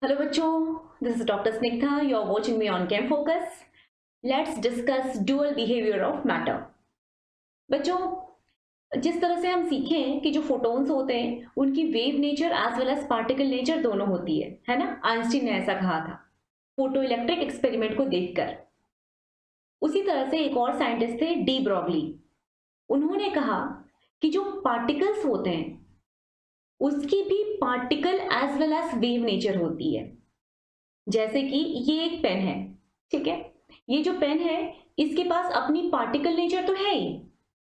Hello बच्चों, this is Dr. Snigdha. You're watching me on Chem Focus. Let's discuss dual behavior of matter. बच्चों, जिस तरह से हम सीखें कि जो फोटॉन्स होते हैं उनकी wave nature as well as particle nature दोनों होती है ना। आइंस्टीन ने ऐसा कहा था फोटो इलेक्ट्रिक एक्सपेरिमेंट को देखकर। उसी तरह से एक और साइंटिस्ट थे डी ब्रॉगली। उन्होंने कहा कि जो पार्टिकल्स होते हैं उसकी भी particle as well as wave nature होती है। जैसे कि ये एक पेन है, ठीक है। ये जो पेन है इसके पास अपनी पार्टिकल नेचर तो है ही।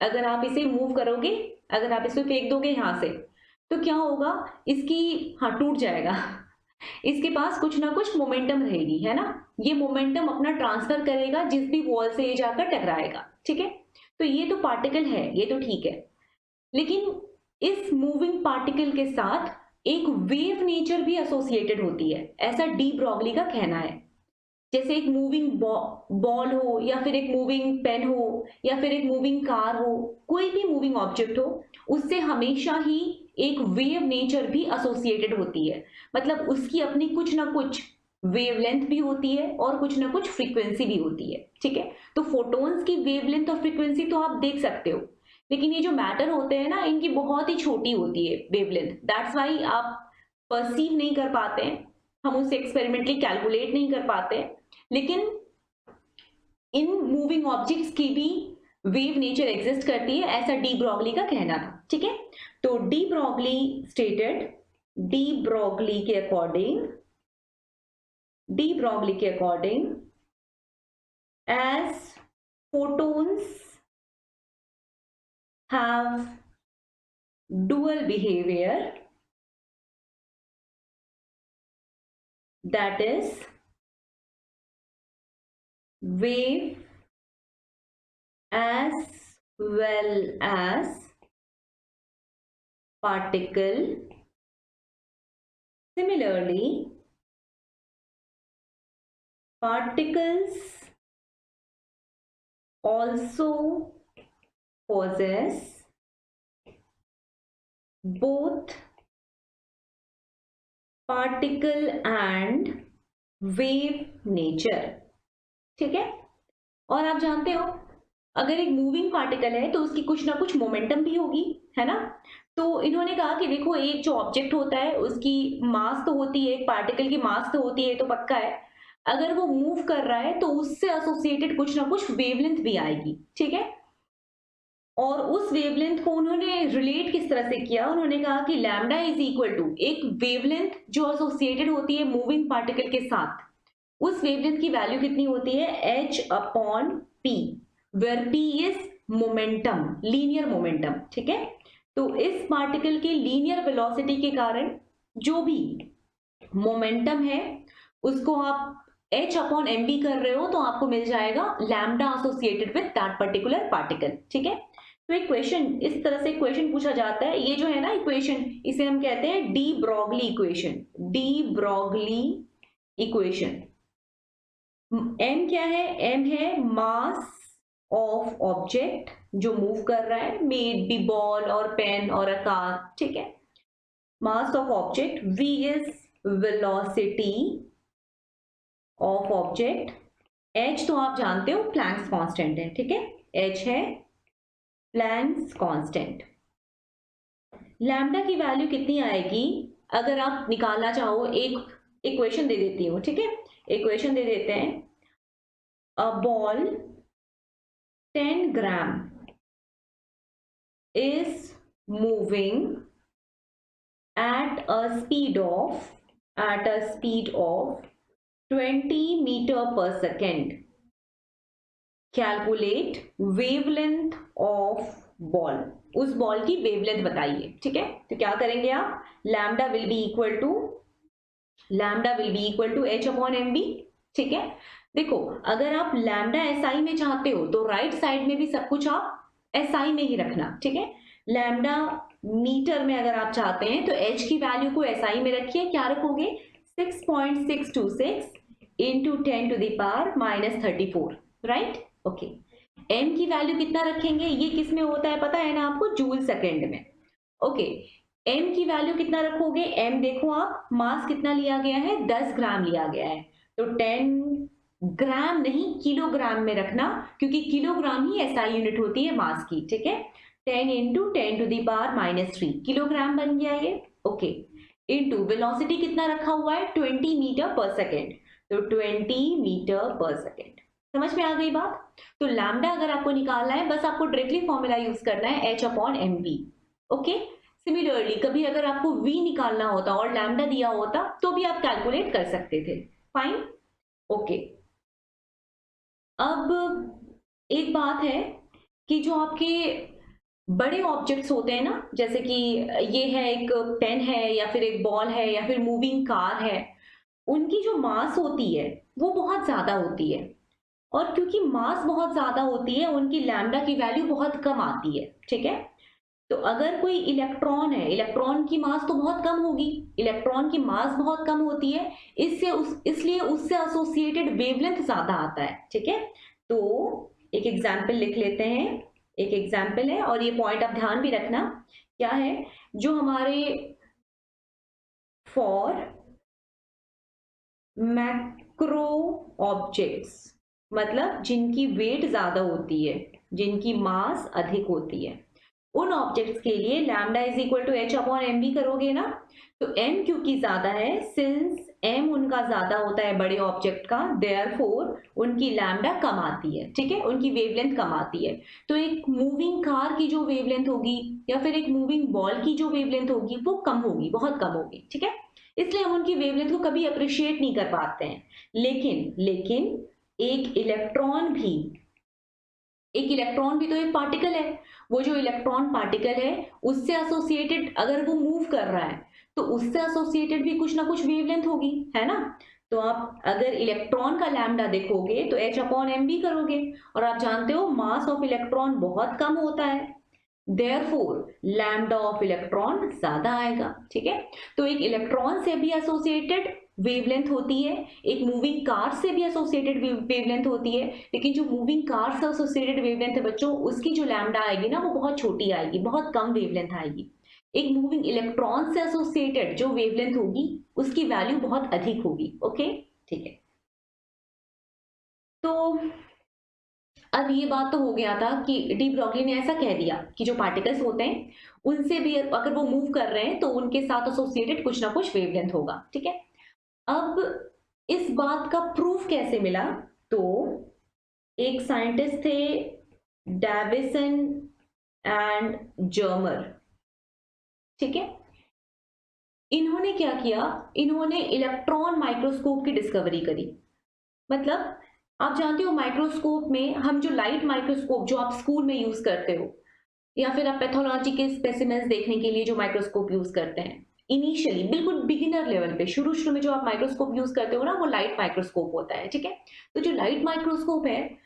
अगर आप इसे मूव करोगे, अगर आप इसे फेंक दोगे यहां से, तो क्या होगा, इसकी टूट जाएगा। इसके पास कुछ ना कुछ मोमेंटम रहेगी, है ना। ये मोमेंटम अपना ट्रांसफर करेगा जिस भी वॉल से ये जाकर टकराएगा, ठीक है। तो ये तो पार्टिकल है, ये तो ठीक है। लेकिन इस मूविंग पार्टिकल के साथ एक वेव नेचर भी एसोसिएटेड होती है, ऐसा डी ब्रॉगली का कहना है। जैसे एक मूविंग बॉल हो, या फिर एक मूविंग पेन हो, या फिर एक मूविंग कार हो, कोई भी मूविंग ऑब्जेक्ट हो, उससे हमेशा ही एक वेव नेचर भी एसोसिएटेड होती है। मतलब उसकी अपनी कुछ ना कुछ वेवलेंथ भी होती है और कुछ ना कुछ फ्रीक्वेंसी भी होती है, ठीक है। तो फोटॉन्स की वेवलेंथ और फ्रीक्वेंसी तो आप देख सकते हो, लेकिन ये जो मैटर होते हैं ना, इनकी बहुत ही छोटी होती है वेवलेंथ। दैट्स वाई आप परसीव नहीं कर पाते हैं, हम उसे एक्सपेरिमेंटली कैलकुलेट नहीं कर पाते हैं। लेकिन इन मूविंग ऑब्जेक्ट्स की भी वेव नेचर एग्जिस्ट करती है, ऐसा डी ब्रॉगली का कहना था, ठीक है। तो De Broglie stated, De Broglie के according as photons have dual behavior, that is wave as well as particle. Similarly, particles also possess both particle and wave nature, ठीक है। और आप जानते हो, अगर एक मूविंग पार्टिकल है तो उसकी कुछ ना कुछ मोमेंटम भी होगी, है ना। तो इन्होंने कहा कि देखो, एक जो ऑब्जेक्ट होता है उसकी मास तो होती है, एक पार्टिकल की मास तो होती है, तो पक्का है अगर वो मूव कर रहा है तो उससे एसोसिएटेड कुछ ना कुछ वेवलेंथ भी आएगी, ठीक है। और उस वेवलेंथ को उन्होंने रिलेट किस तरह से किया, उन्होंने कहा कि लैम्डा इज इक्वल टू एक वेवलेंथ जो एसोसिएटेड होती है मूविंग पार्टिकल के साथ, उस वेवलेंथ की वैल्यू कितनी होती है, h upon p, where p is momentum, linear momentum, ठीक है। तो इस पार्टिकल के लीनियर वेलोसिटी के कारण जो भी मोमेंटम है उसको आप h अपॉन mv कर रहे हो, तो आपको मिल जाएगा lambda associated with that particular particle, ठीक है। तो एक क्वेश्चन, इस तरह से क्वेश्चन पूछा जाता है, ये जो है ना इक्वेशन, इसे हम कहते हैं de Broglie equation. De Broglie equation, m क्या है, m है मास ऑफ ऑब्जेक्ट जो मूव कर रहा है, मे इट बी बॉल और पेन और अ कार, ठीक है। Mass of object, v is velocity of object, h तो आप जानते हो प्लैंक्स कांस्टेंट है, ठीक है। h है प्लैंक्स कांस्टेंट। लैम्डा की वैल्यू कितनी आएगी अगर आप निकालना चाहो, एक इक्वेशन दे देती हूँ, ठीक है। इक्वेशन दे देते हैं, a ball 10 gram is moving at a speed of 20 meter per second. Calculate wavelength of ball. उस बॉल की वेवलेंथ बताइए, ठीक है। तो क्या करेंगे आप, lambda will be equal to h upon m b, ठीक है। देखो, अगर आप लैम्डा एसआई में चाहते हो तो राइट साइड में भी सब कुछ आप एसआई में ही रखना, ठीक है। लैम्डा मीटर में अगर आप चाहते हैं तो h की वैल्यू को एसआई में रखिए, क्या रखोगे, 6.626 into 10 to the power -34, right, okay. m की वैल्यू कितना रखेंगे, ये किस में होता है पता है ना आपको, जूल सेकेंड में, ओके। m की वैल्यू कितना रखोगे? m देखो आप, मास कितना लिया गया है? 10 ग्राम लिया गया है, तो 10 ग्राम नहीं किलोग्राम में रखना, क्योंकि किलोग्राम ही एसआई यूनिट होती है मास की, ठीक है। 10 इंटू 10⁻³ किलोग्राम बन गया ये, ओके। इंटू वेलोसिटी कितना रखा हुआ है? 20 मीटर पर सेकेंड, तो 20 मीटर पर सेकेंड। समझ में आ गई बात? तो लैम्डा अगर आपको निकालना है, बस आपको डायरेक्टली फॉर्मूला यूज करना है h/mv, ओके। सिमिलरली कभी अगर आपको v निकालना होता और लैम्डा दिया होता तो भी आप कैलकुलेट कर सकते थे, फाइन, ओके। अब एक बात है कि जो आपके बड़े ऑब्जेक्ट्स होते हैं ना, जैसे कि ये है, एक पेन है या फिर एक बॉल है या फिर मूविंग कार है, उनकी जो मास होती है वो बहुत ज्यादा होती है, और क्योंकि मास बहुत ज्यादा होती है उनकी लैम्डा की वैल्यू बहुत कम आती है, ठीक है। तो अगर कोई इलेक्ट्रॉन है, इलेक्ट्रॉन की मास तो बहुत कम होगी, इलेक्ट्रॉन की मास बहुत कम होती है, इसलिए उससे एसोसिएटेड वेवलेंथ ज्यादा आता है, ठीक है। तो एक एग्जाम्पल लिख लेते हैं, एक एग्जाम्पल है, और ये पॉइंट आप ध्यान भी रखना, क्या है, जो हमारे फॉर मैक्रो ऑब्जेक्ट्स, मतलब जिनकी वेट ज्यादा होती है, जिनकी मास अधिक होती है, उन ऑब्जेक्ट्स के लिए lambda is equal to h/mv करोगे ना, तो m क्योंकि ज्यादा है, सिंस m उनका ज्यादा होता है बड़े ऑब्जेक्ट का, देयरफॉर उनकी लैम्डा कम आती है, ठीक है, उनकी वेवलेंथ कम आती है। तो एक मूविंग कार की जो वेवलेंथ होगी या फिर एक मूविंग बॉल की जो वेवलेंथ होगी वो कम होगी, बहुत कम होगी, ठीक है। इसलिए हम उनकी वेवलेंथ को कभी अप्रिशिएट नहीं कर पाते हैं। लेकिन एक इलेक्ट्रॉन भी, एक इलेक्ट्रॉन भी तो एक पार्टिकल है, वो जो इलेक्ट्रॉन पार्टिकल है उससे एसोसिएटेड अगर वो मूव कर रहा है तो उससे एसोसिएटेड भी कुछ ना कुछ वेवलेंथ होगी, है ना। तो आप अगर इलेक्ट्रॉन का लैम्डा देखोगे तो h/mv करोगे, और आप जानते हो मास ऑफ इलेक्ट्रॉन बहुत कम होता है, देयरफॉर लैम्डा ऑफ इलेक्ट्रॉन ज्यादा आएगा, ठीक है। तो एक इलेक्ट्रॉन से भी एसोसिएटेड वेवलेंथ होती है, एक मूविंग कार से भी एसोसिएटेड वेवलेंथ होती है, लेकिन जो मूविंग कार से एसोसिएटेड वेवलेंथ है बच्चों, उसकी जो लैम्डा आएगी ना वो बहुत छोटी आएगी, बहुत कम वेवलेंथ आएगी। एक मूविंग इलेक्ट्रॉन से एसोसिएटेड जो वेवलेंथ होगी उसकी वैल्यू बहुत अधिक होगी, ओके, ठीक है। तो अब ये बात तो हो गया था कि डी ब्रॉगली ने ऐसा कह दिया कि जो पार्टिकल्स होते हैं उनसे भी अगर वो मूव कर रहे हैं तो उनके साथ एसोसिएटेड कुछ ना कुछ वेवलेंथ होगा, ठीक है। अब इस बात का प्रूफ कैसे मिला? तो एक साइंटिस्ट थे, डेविसन एंड जर्मर, ठीक है। इन्होंने क्या किया, इन्होंने इलेक्ट्रॉन माइक्रोस्कोप की डिस्कवरी करी। मतलब आप जानते हो माइक्रोस्कोप में हम जो लाइट माइक्रोस्कोप जो आप स्कूल में यूज करते हो, या फिर आप पैथोलॉजी के स्पेसिमेंस देखने के लिए जो माइक्रोस्कोप यूज करते हैं, इनिशियली बिल्कुल बिगिनर लेवल पे शुरू शुरू में जो आप माइक्रोस्कोप यूज करते हो ना वो लाइट माइक्रोस्कोप होता है, ठीक है। तो जो लाइट माइक्रोस्कोप है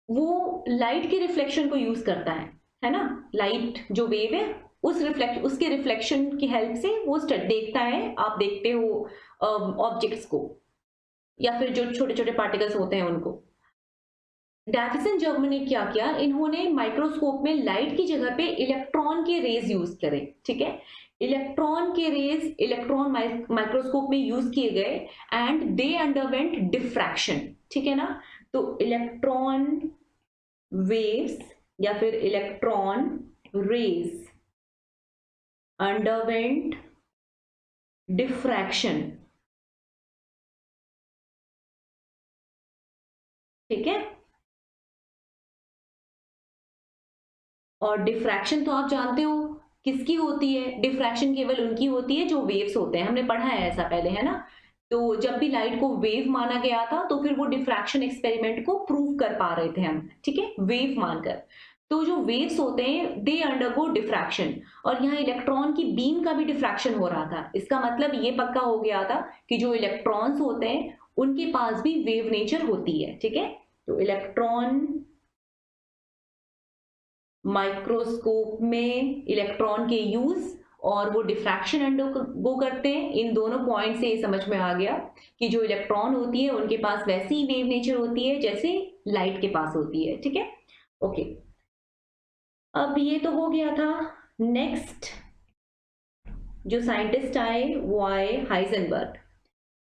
वो लाइट के रिफ्लेक्शन को यूज करता है ना, लाइट जो वेव है उसके रिफ्लेक्शन की हेल्प से वो देखता है, आप देखते हो ऑब्जेक्ट्स को या फिर जो छोटे छोटे पार्टिकल्स होते हैं उनको। डेविसन जर्मन ने क्या किया, इन्होंने माइक्रोस्कोप में लाइट की जगह पे इलेक्ट्रॉन के रेज यूज करे, ठीक है। इलेक्ट्रॉन के रेज इलेक्ट्रॉन माइक्रोस्कोप में यूज किए गए एंड दे अंडरवेंट डिफ्रैक्शन, ठीक है ना। तो इलेक्ट्रॉन वेव्स या फिर इलेक्ट्रॉन रेज अंडरवेंट डिफ्रैक्शन, ठीक है। और डिफ्रैक्शन तो आप जानते हो किसकी होती है, डिफ्रैक्शन केवल उनकी होती है जो वेव्स होते हैं, हमने पढ़ा है ऐसा पहले, है ना। तो जब भी लाइट को वेव माना गया था तो फिर वो डिफ्रैक्शन एक्सपेरिमेंट को प्रूव कर पा रहे थे हम, ठीक है, वेव मानकर। तो जो वेव्स होते हैं दे अंडरगो डिफ्रैक्शन, और यहाँ इलेक्ट्रॉन की बीम का भी डिफ्रैक्शन हो रहा था, इसका मतलब ये पक्का हो गया था कि जो इलेक्ट्रॉन्स होते हैं उनके पास भी वेव नेचर होती है, ठीक है। तो इलेक्ट्रॉन माइक्रोस्कोप में इलेक्ट्रॉन के यूज और वो डिफ्रैक्शन अंडरगो करते हैं, इन दोनों पॉइंट से ये समझ में आ गया कि जो इलेक्ट्रॉन होती है उनके पास वैसी ही वेव नेचर होती है जैसे लाइट के पास होती है, ठीक है, ओके। अब ये तो हो गया था। नेक्स्ट जो साइंटिस्ट आए वो आए हाइजेनबर्ग।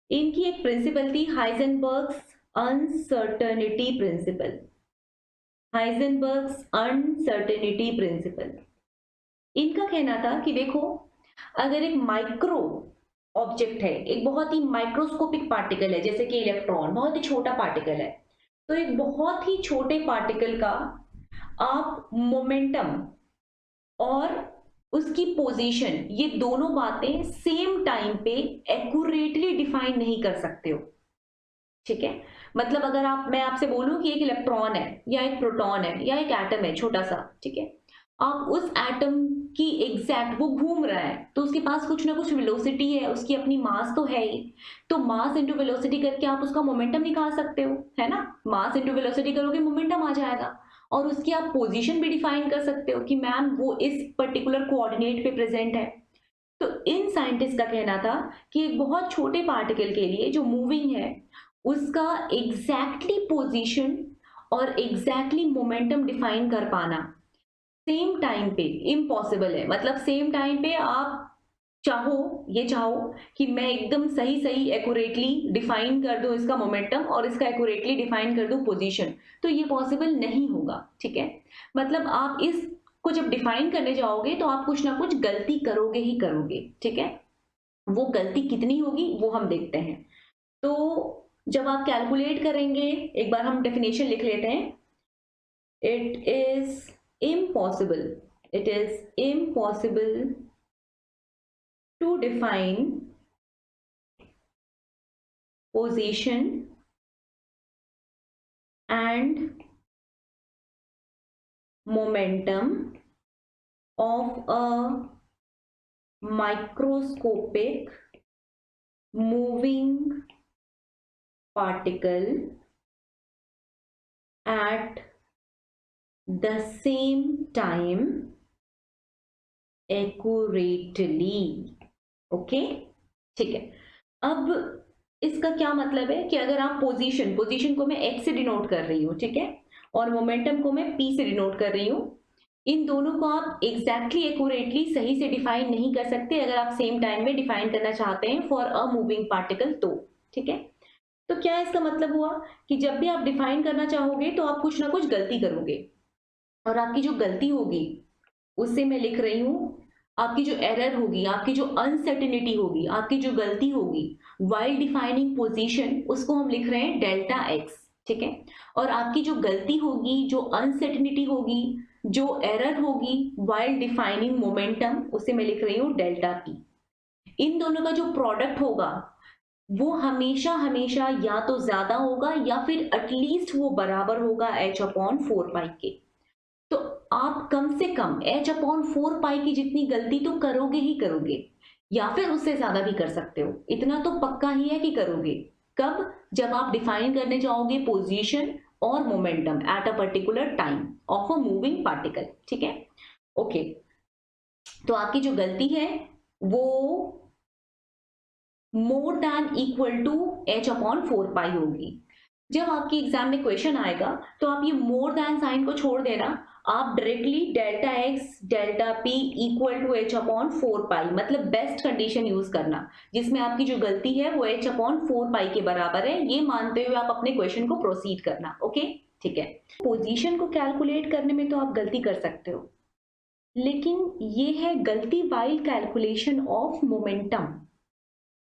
इनकी एक प्रिंसिपल थी हाइजेनबर्ग्स अनसर्टेनिटी प्रिंसिपल, हाइजेनबर्ग्स अनसर्टेनिटी प्रिंसिपल। इनका कहना था कि देखो, अगर एक माइक्रो ऑब्जेक्ट है, एक बहुत ही माइक्रोस्कोपिक पार्टिकल है, जैसे कि इलेक्ट्रॉन बहुत ही छोटा पार्टिकल है, तो एक बहुत ही छोटे पार्टिकल का आप मोमेंटम और उसकी पोजीशन, ये दोनों बातें सेम टाइम पे एक्यूरेटली डिफाइन नहीं कर सकते हो। ठीक है, मतलब अगर मैं आपसे बोलूं कि एक इलेक्ट्रॉन है या एक प्रोटॉन है या एक एटम है छोटा सा, ठीक है, आप उस एटम की एग्जैक्ट, वो घूम रहा है तो उसके पास कुछ ना कुछ वेलोसिटी है, उसकी अपनी मास तो है ही, तो मास इंटू वेलोसिटी करके आप उसका मोमेंटम निकाल सकते हो, है ना। मास इंटू वेलोसिटी करोगे मोमेंटम आ जाएगा, और उसकी आप पोजीशन भी डिफाइन कर सकते हो कि मैम वो इस पर्टिकुलर कोऑर्डिनेट पे प्रेजेंट है। तो इन साइंटिस्ट का कहना था कि एक बहुत छोटे पार्टिकल के लिए जो मूविंग है, उसका एग्जैक्टली पोजीशन और एग्जैक्टली मोमेंटम डिफाइन कर पाना सेम टाइम पे इम्पॉसिबल है। मतलब सेम टाइम पे आप चाहो कि मैं एकदम सही सही एक्यूरेटली डिफाइन कर दूं इसका मोमेंटम और इसका एक्यूरेटली डिफाइन कर दूं पोजीशन, तो ये पॉसिबल नहीं होगा। ठीक है, मतलब आप इसको जब डिफाइन करने जाओगे तो आप कुछ ना कुछ गलती करोगे ही करोगे। ठीक है, वो गलती कितनी होगी वो हम देखते हैं। तो जब आप कैलकुलेट करेंगे, एक बार हम डेफिनेशन लिख लेते हैं। It is impossible, it is impossible to define position and momentum of a microscopic moving particle at the same time accurately। Okay, ठीक है। अब इसका क्या मतलब है कि अगर आप पोजीशन को मैं x से डिनोट कर रही हूँ, ठीक है, और मोमेंटम को मैं p से डिनोट कर रही हूँ, इन दोनों को आप एग्जैक्टली एक्यूरेटली सही से डिफाइन नहीं कर सकते अगर आप सेम टाइम में डिफाइन करना चाहते हैं फॉर अ मूविंग पार्टिकल। तो ठीक है, तो क्या इसका मतलब हुआ कि जब भी आप डिफाइन करना चाहोगे तो आप कुछ ना कुछ गलती करोगे, और आपकी जो गलती होगी उससे मैं लिख रही हूं, आपकी जो एरर होगी, आपकी जो अनसर्टेनिटी होगी, आपकी जो गलती होगी वाइल डिफाइनिंग पोजीशन, उसको हम लिख रहे हैं डेल्टा एक्स। ठीक है, और आपकी जो गलती होगी, जो अनसर्टेनिटी होगी, जो एरर होगी वाइल डिफाइनिंग मोमेंटम, उसे मैं लिख रही हूं डेल्टा पी। इन दोनों का जो प्रोडक्ट होगा वो हमेशा हमेशा या तो ज्यादा होगा या फिर एटलीस्ट वो बराबर होगा h/4 के। तो आप कम से कम h/4 की जितनी गलती तो करोगे ही करोगे, या फिर उससे ज्यादा भी कर सकते हो। इतना तो पक्का ही है कि करोगे। कब? जब आप डिफाइन करने जाओगे पोजीशन और momentum at a particular time of a moving particle. ठीक है, ओके। तो आपकी जो गलती है वो more than equal to h/4 होगी। जब आपकी एग्जाम में क्वेश्चन आएगा तो आप ये मोर देन साइन को छोड़ देना, आप directly delta x delta p equal to h/4, मतलब बेस्ट कंडीशन यूज करना जिसमें आपकी जो गलती है वो h/4 के बराबर है, ये मानते हुए आप अपने क्वेश्चन को प्रोसीड करना। ओके, ठीक है। पोजीशन को कैलकुलेट करने में तो आप गलती कर सकते हो, लेकिन ये है गलती while calculation of momentum.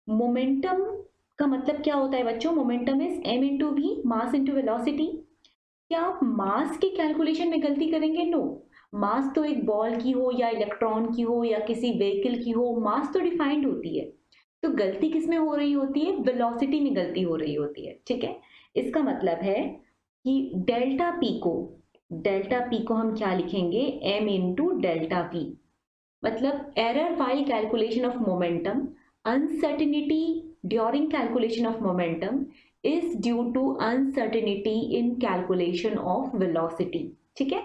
Momentum का मतलब क्या होता है बच्चों? Momentum is m into v, mass into velocity. क्या आप मास की कैलकुलेशन में गलती करेंगे? नो। मास तो एक बॉल की हो या इलेक्ट्रॉन की हो या किसी व्हीकल की हो, मास तो डिफाइंड होती है। तो गलती किस में हो रही होती है? वेलोसिटी में गलती हो रही होती है। ठीक है, इसका मतलब है कि डेल्टा पी को हम क्या लिखेंगे? m into delta P. मतलब error while calculation of momentum, uncertainty during calculation of momentum is due to uncertainty in calculation of velocity। ठीक है,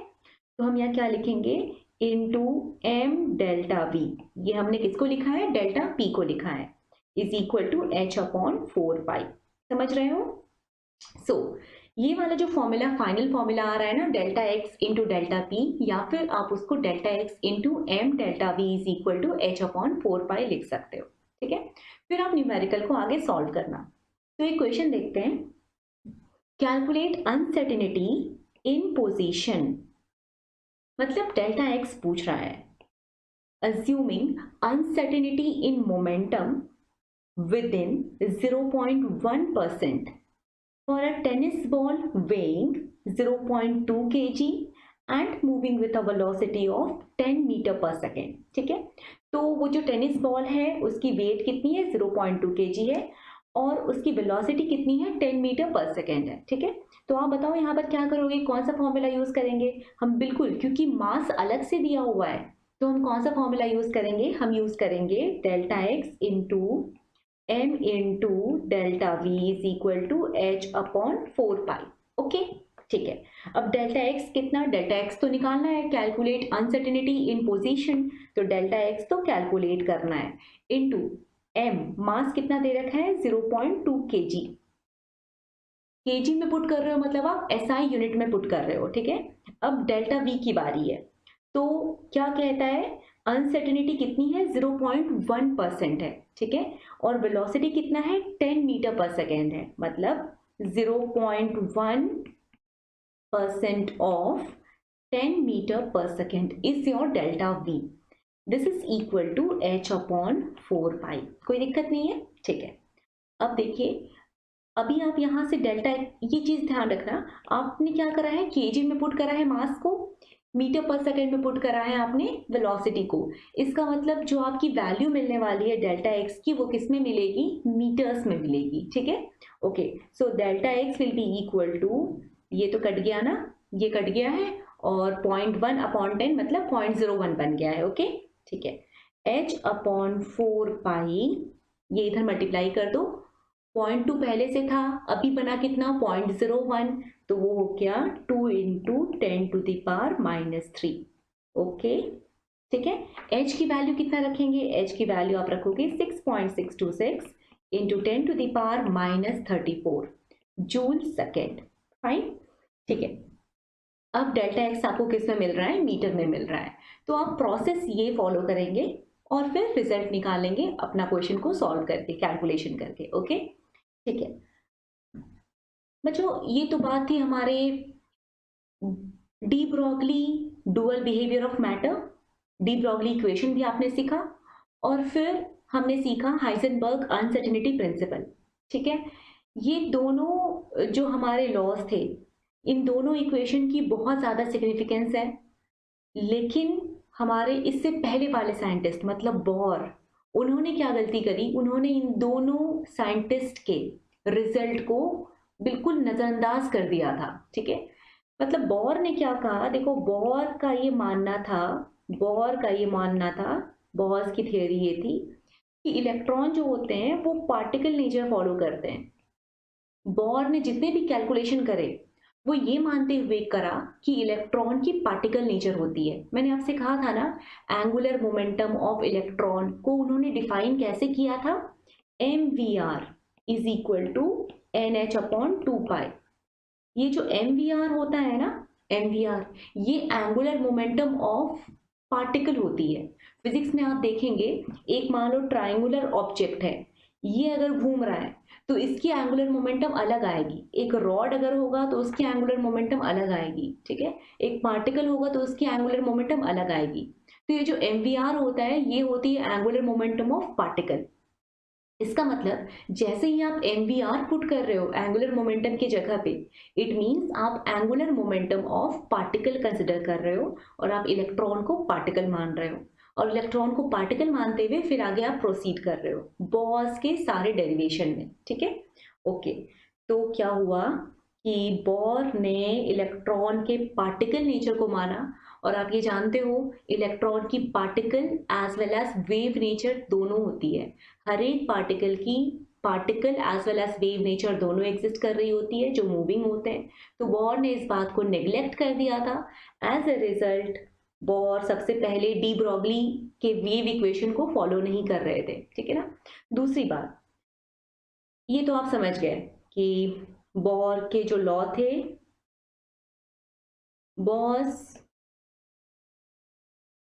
तो हम यहाँ क्या लिखेंगे? into m delta v, ये हमने किसको लिखा है? डेल्टा p को लिखा है, is equal to h/4 पाई। समझ रहे हो? So ये वाला जो फॉर्मूला फाइनल फॉर्मूला आ रहा है ना, delta x into delta p, या फिर आप उसको delta x into m delta v is equal to h upon 4 pi लिख सकते हो, ठीक है। फिर आप न्यूमेरिकल को आगे सॉल्व करना। तो एक क्वेश्चन देखते हैं, कैलकुलेट अनसर्टेनिटी इन पोजीशन, मतलब डेल्टा एक्स पूछ रहा है, assuming uncertainty in momentum within 0.1% for a tennis ball weighing 0.2 kg and moving with a velocity of 10 metre per second, ठीक है। तो वो जो टेनिस बॉल है उसकी वेट कितनी है, 0.2 kg है, और उसकी वेलोसिटी कितनी है, 10 मीटर पर सेकेंड है, ठीक है। तो आप बताओ यहाँ पर क्या करोगे, कौन सा फॉर्मूला यूज करेंगे हम, बिल्कुल क्योंकि मास अलग से दिया हुआ है तो हम कौन सा फॉर्मूला यूज करेंगे, हम यूज करेंगे delta x into m into delta v is equal to h upon 4 pi, okay, ठीक है। अब डेल्टा एक्स कितना, डेल्टा एक्स तो निकालना है, कैलकुलेट अनसर्टेनिटी इन पोजीशन, तो डेल्टा एक्स तो कैलकुलेट करना है, इंटू एम, मास कितना दे रखा है 0.2 kg, केजी में पुट कर रहे हो मतलब आप एसआई यूनिट में पुट कर रहे हो, ठीक है। अब डेल्टा वी की बारी है, तो क्या कहता है, अनसर्टेनिटी कितनी है 0.1% है, ठीक है, और वेलोसिटी कितना है 10 मीटर पर सेकेंड है, मतलब 0.1% of 10 metre per second is your delta v, this is equal to h upon 4 pi, कोई दिक्कत नहीं है, ठीक है। अब देखिए, अभी आप यहाँ से डेल्टा, ये चीज ध्यान रखना, आपने क्या करा है, केजी में पुट करा है मास को, मीटर पर सेकेंड में पुट करा है आपने वेलोसिटी को, इसका मतलब जो आपकी वैल्यू मिलने वाली है डेल्टा एक्स की वो किस में मिलेगी, मीटर्स में मिलेगी, ठीक है। Okay, so delta x will be equal to, ये तो कट गया ना, ये कट गया है, और 0.1 अपॉन 10 मतलब 0.01 बन गया है, ओके, ठीक है। एच अपॉन 4 पाई, ये इधर मल्टीप्लाई कर दो, 0.2 पहले से था, अभी बना कितना 0.01, तो वो हो गया 2 इंटू 10⁻⁻3, ओके, ठीक है। एच की वैल्यू कितना रखेंगे, एच की वैल्यू आप रखोगे 6.626 इंटू 10⁻34 जूल सेकेंड, फाइन, ठीक है। अब डेल्टा एक्स आपको किस में मिल रहा है, मीटर में मिल रहा है, तो आप प्रोसेस ये फॉलो करेंगे और फिर रिजल्ट निकालेंगे अपना क्वेश्चन को सॉल्व करके, कैलकुलेशन करके, ओके, ठीक है। बच्चों ये तो बात थी हमारे de Broglie dual behaviour of matter, de Broglie equation भी आपने सीखा, और फिर हमने सीखा हाइजेनबर्ग अनसर्टेनिटी प्रिंसिपल, ठीक है। ये दोनों जो हमारे लॉज थे, इन दोनों इक्वेशन की बहुत ज़्यादा सिग्निफिकेंस है, लेकिन हमारे इससे पहले वाले साइंटिस्ट मतलब बोर, उन्होंने क्या गलती करी, उन्होंने इन दोनों साइंटिस्ट के रिजल्ट को बिल्कुल नजरअंदाज कर दिया था, ठीक है। मतलब बोर ने क्या कहा, देखो बोर का ये मानना था, बोर्स की थियरी ये थी कि इलेक्ट्रॉन जो होते हैं वो पार्टिकल नेचर फॉलो करते हैं। बोर ने जितने भी कैलकुलेशन करे वो ये मानते हुए करा कि इलेक्ट्रॉन की पार्टिकल नेचर होती है। मैंने आपसे कहा था ना, एंगुलर मोमेंटम ऑफ इलेक्ट्रॉन को उन्होंने डिफाइन कैसे किया था, mvr is equal to nh upon 2 pi. ये जो mvr होता है ना, mvr, ये एंगुलर मोमेंटम ऑफ पार्टिकल होती है। फिजिक्स में आप देखेंगे, एक मान लो ट्राइंगुलर ऑब्जेक्ट है, ये अगर घूम रहा है तो इसकी एंगुलर मोमेंटम अलग आएगी, एक रॉड अगर होगा तो उसकी एंगुलर मोमेंटम अलग आएगी, ठीक है, एक पार्टिकल होगा तो उसकी एंगुलर मोमेंटम अलग आएगी। तो ये जो mvr होता है ये होती है एंगुलर मोमेंटम ऑफ पार्टिकल। इसका मतलब जैसे ही आप mvr पुट कर रहे हो एंगुलर मोमेंटम की जगह पे, इट मींस आप angular momentum of particle consider कर रहे हो और आप इलेक्ट्रॉन को पार्टिकल मान रहे हो, और इलेक्ट्रॉन को पार्टिकल मानते हुए फिर आगे आप प्रोसीड कर रहे हो बोर्स के सारे डेरिवेशन में, ठीक है, ओके। तो क्या हुआ कि बोर ने इलेक्ट्रॉन के पार्टिकल नेचर को माना, और आप ये जानते हो इलेक्ट्रॉन की particle as well as wave nature दोनों होती है, हर एक पार्टिकल की particle as well as wave nature दोनों एग्जिस्ट कर रही होती है जो मूविंग होते हैं। तो बोर ने इस बात को नेग्लेक्ट कर दिया था, एज ए रिजल्ट बोर सबसे पहले डी ब्रॉगली के वेव इक्वेशन को फॉलो नहीं कर रहे थे, ठीक है ना। दूसरी बात, ये तो आप समझ गए कि बोर के जो लॉ थे, bourse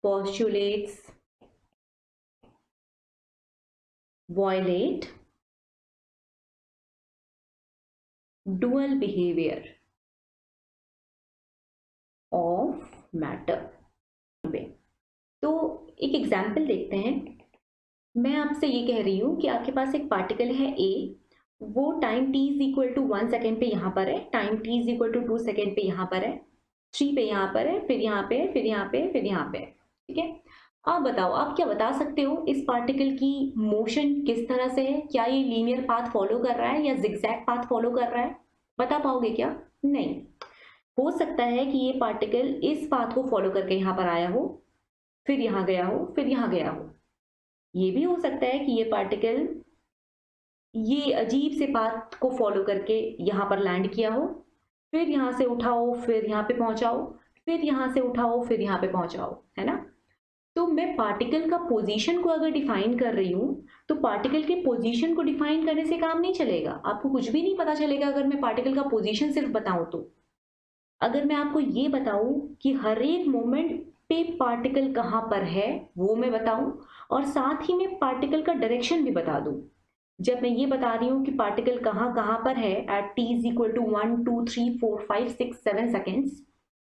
postulates violate dual behavior of matter। तो एक एग्जाम्पल देखते हैं। मैं आपसे ये कह रही हूँ कि आपके पास एक पार्टिकल है ए, वो time t is equal to 1 second पे यहाँ पर है, time t is equal to 2 second पे यहाँ पर है, 3 पे यहाँ पर है, फिर यहाँ पे है, फिर यहाँ पे है, फिर यहाँ पे है। ठीक है, आप बताओ, आप क्या बता सकते हो इस पार्टिकल की मोशन किस तरह से है? क्या ये लीनियर पाथ फॉलो कर रहा है या जिगजैग पाथ फॉलो कर रहा है? बता पाओगे क्या? नहीं। हो सकता है कि ये पार्टिकल इस पाथ को फॉलो करके यहाँ पर आया हो, फिर यहाँ गया हो, फिर यहाँ गया हो। ये भी हो सकता है कि ये पार्टिकल ये अजीब से पाथ को फॉलो करके यहाँ पर लैंड किया हो, फिर यहाँ से उठाओ, फिर यहाँ पे पहुंचाओ, फिर यहाँ से उठाओ, फिर यहाँ पे पहुंचाओ, है ना? तो मैं पार्टिकल का पोजीशन को अगर डिफाइन कर रही हूँ तो पार्टिकल के पोजीशन को डिफाइन करने से काम नहीं चलेगा। आपको कुछ भी नहीं पता चलेगा अगर मैं पार्टिकल का पोजीशन सिर्फ बताऊं तो। अगर मैं आपको ये बताऊं कि हर एक मोमेंट पे पार्टिकल कहाँ पर है वो मैं बताऊं, और साथ ही मैं पार्टिकल का डायरेक्शन भी बता दूं। जब मैं ये बता रही हूँ कि पार्टिकल कहाँ कहाँ पर है at t is equal to 1 2 3 4 5 6 7 seconds,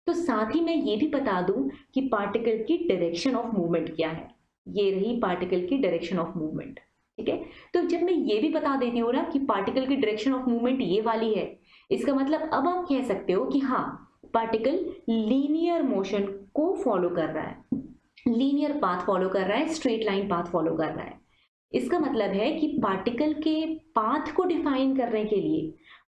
तो साथ ही मैं ये भी बता दूं कि पार्टिकल की डायरेक्शन ऑफ मूवमेंट क्या है। ये रही पार्टिकल की डायरेक्शन ऑफ मूवमेंट। ठीक है, तो जब मैं ये भी बता देती हूँ ना कि पार्टिकल की डायरेक्शन ऑफ मूवमेंट ये वाली है, इसका मतलब अब आप कह सकते हो कि हाँ, पार्टिकल लीनियर मोशन को फॉलो कर रहा है, लीनियर पाथ फॉलो कर रहा है, स्ट्रेट लाइन पाथ फॉलो कर रहा है। इसका मतलब है कि पार्टिकल के पाथ को डिफाइन करने के लिए,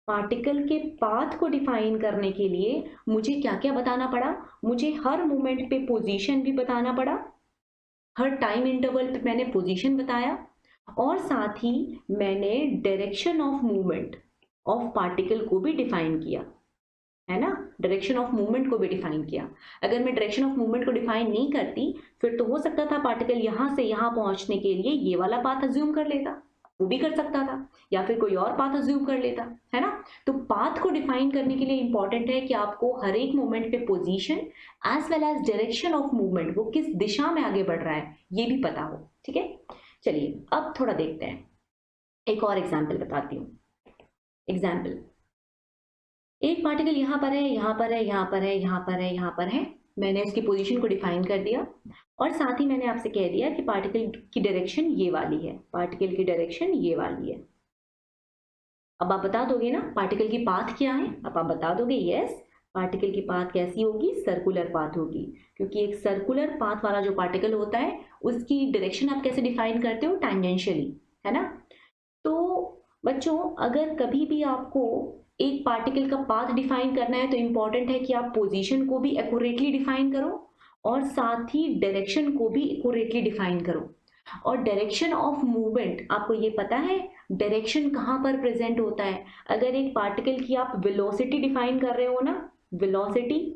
पार्टिकल के पाथ को डिफाइन करने के लिए मुझे क्या क्या बताना पड़ा? मुझे हर मोमेंट पे पोजीशन भी बताना पड़ा, हर टाइम इंटरवल पे मैंने पोजीशन बताया, और साथ ही मैंने direction of movement of particle को भी डिफाइन किया, है ना? डायरेक्शन ऑफ मूवमेंट को भी डिफाइन किया। अगर मैं डायरेक्शन ऑफ मूवमेंट को डिफाइन नहीं करती फिर तो हो सकता था पार्टिकल यहां से यहां पहुंचने के लिए ये वाला पाथ अज्यूम कर लेता, वो भी कर सकता था, या फिर कोई और पाथ अज्यूम कर लेता, है ना? तो पाथ को डिफाइन करने के लिए इंपॉर्टेंट है कि आपको हर एक मोमेंट पे position as well as direction of movement, वो किस दिशा में आगे बढ़ रहा है, ये भी पता हो। ठीक है, चलिए अब थोड़ा देखते हैं, एक और एग्जाम्पल बताती हूँ। एग्जाम्पल, एक पार्टिकल यहाँ पर है, यहाँ पर है, यहाँ पर है, यहाँ पर है, यहाँ पर है, मैंने उसकी पोजीशन को डिफाइन कर दिया, और साथ ही मैंने आपसे कह दिया कि पार्टिकल की डायरेक्शन ये वाली है, पार्टिकल की डायरेक्शन ये वाली है। अब आप बता दोगे ना पार्टिकल की पाथ क्या है? अब आप बता दोगे यस, पार्टिकल की पाथ कैसी होगी? सर्कुलर पाथ होगी, क्योंकि एक सर्कुलर पाथ वाला जो पार्टिकल होता है उसकी डायरेक्शन आप कैसे डिफाइन करते हो? टैंजेंशियली, है ना? तो बच्चों, अगर कभी भी आपको एक पार्टिकल का पाथ डिफाइन करना है तो इंपॉर्टेंट है कि आप पोजीशन को भी एक्यूरेटली डिफाइन करो और साथ ही डायरेक्शन को भी एक्यूरेटली डिफाइन करो। और डायरेक्शन ऑफ मूवमेंट, आपको ये पता है डायरेक्शन कहाँ पर प्रेजेंट होता है? अगर एक पार्टिकल की आप वेलोसिटी डिफाइन कर रहे हो ना, वेलोसिटी,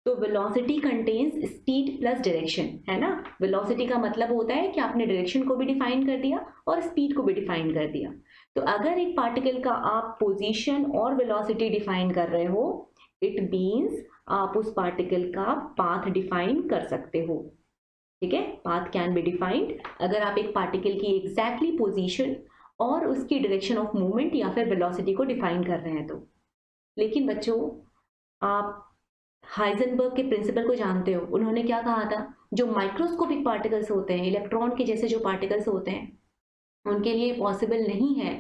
तो velocity contains speed plus direction, है ना? वेलोसिटी का मतलब होता है कि आपने डायरेक्शन को भी डिफाइन कर दिया और स्पीड को भी डिफाइन कर दिया। तो अगर एक पार्टिकल का आप पोजीशन और वेलोसिटी डिफाइन कर रहे हो, इट मीन्स आप उस पार्टिकल का पाथ डिफाइन कर सकते हो। ठीक है, पाथ कैन बी डिफाइंड अगर आप एक पार्टिकल की एग्जैक्टली पोजीशन और उसकी डायरेक्शन ऑफ मूवमेंट या फिर वेलोसिटी को डिफाइन कर रहे हैं तो। लेकिन बच्चों, आप हाइजेनबर्ग के प्रिंसिपल को जानते हो, उन्होंने क्या कहा था? जो माइक्रोस्कोपिक पार्टिकल्स होते हैं, इलेक्ट्रॉन के जैसे जो पार्टिकल्स होते हैं, उनके लिए पॉसिबल नहीं है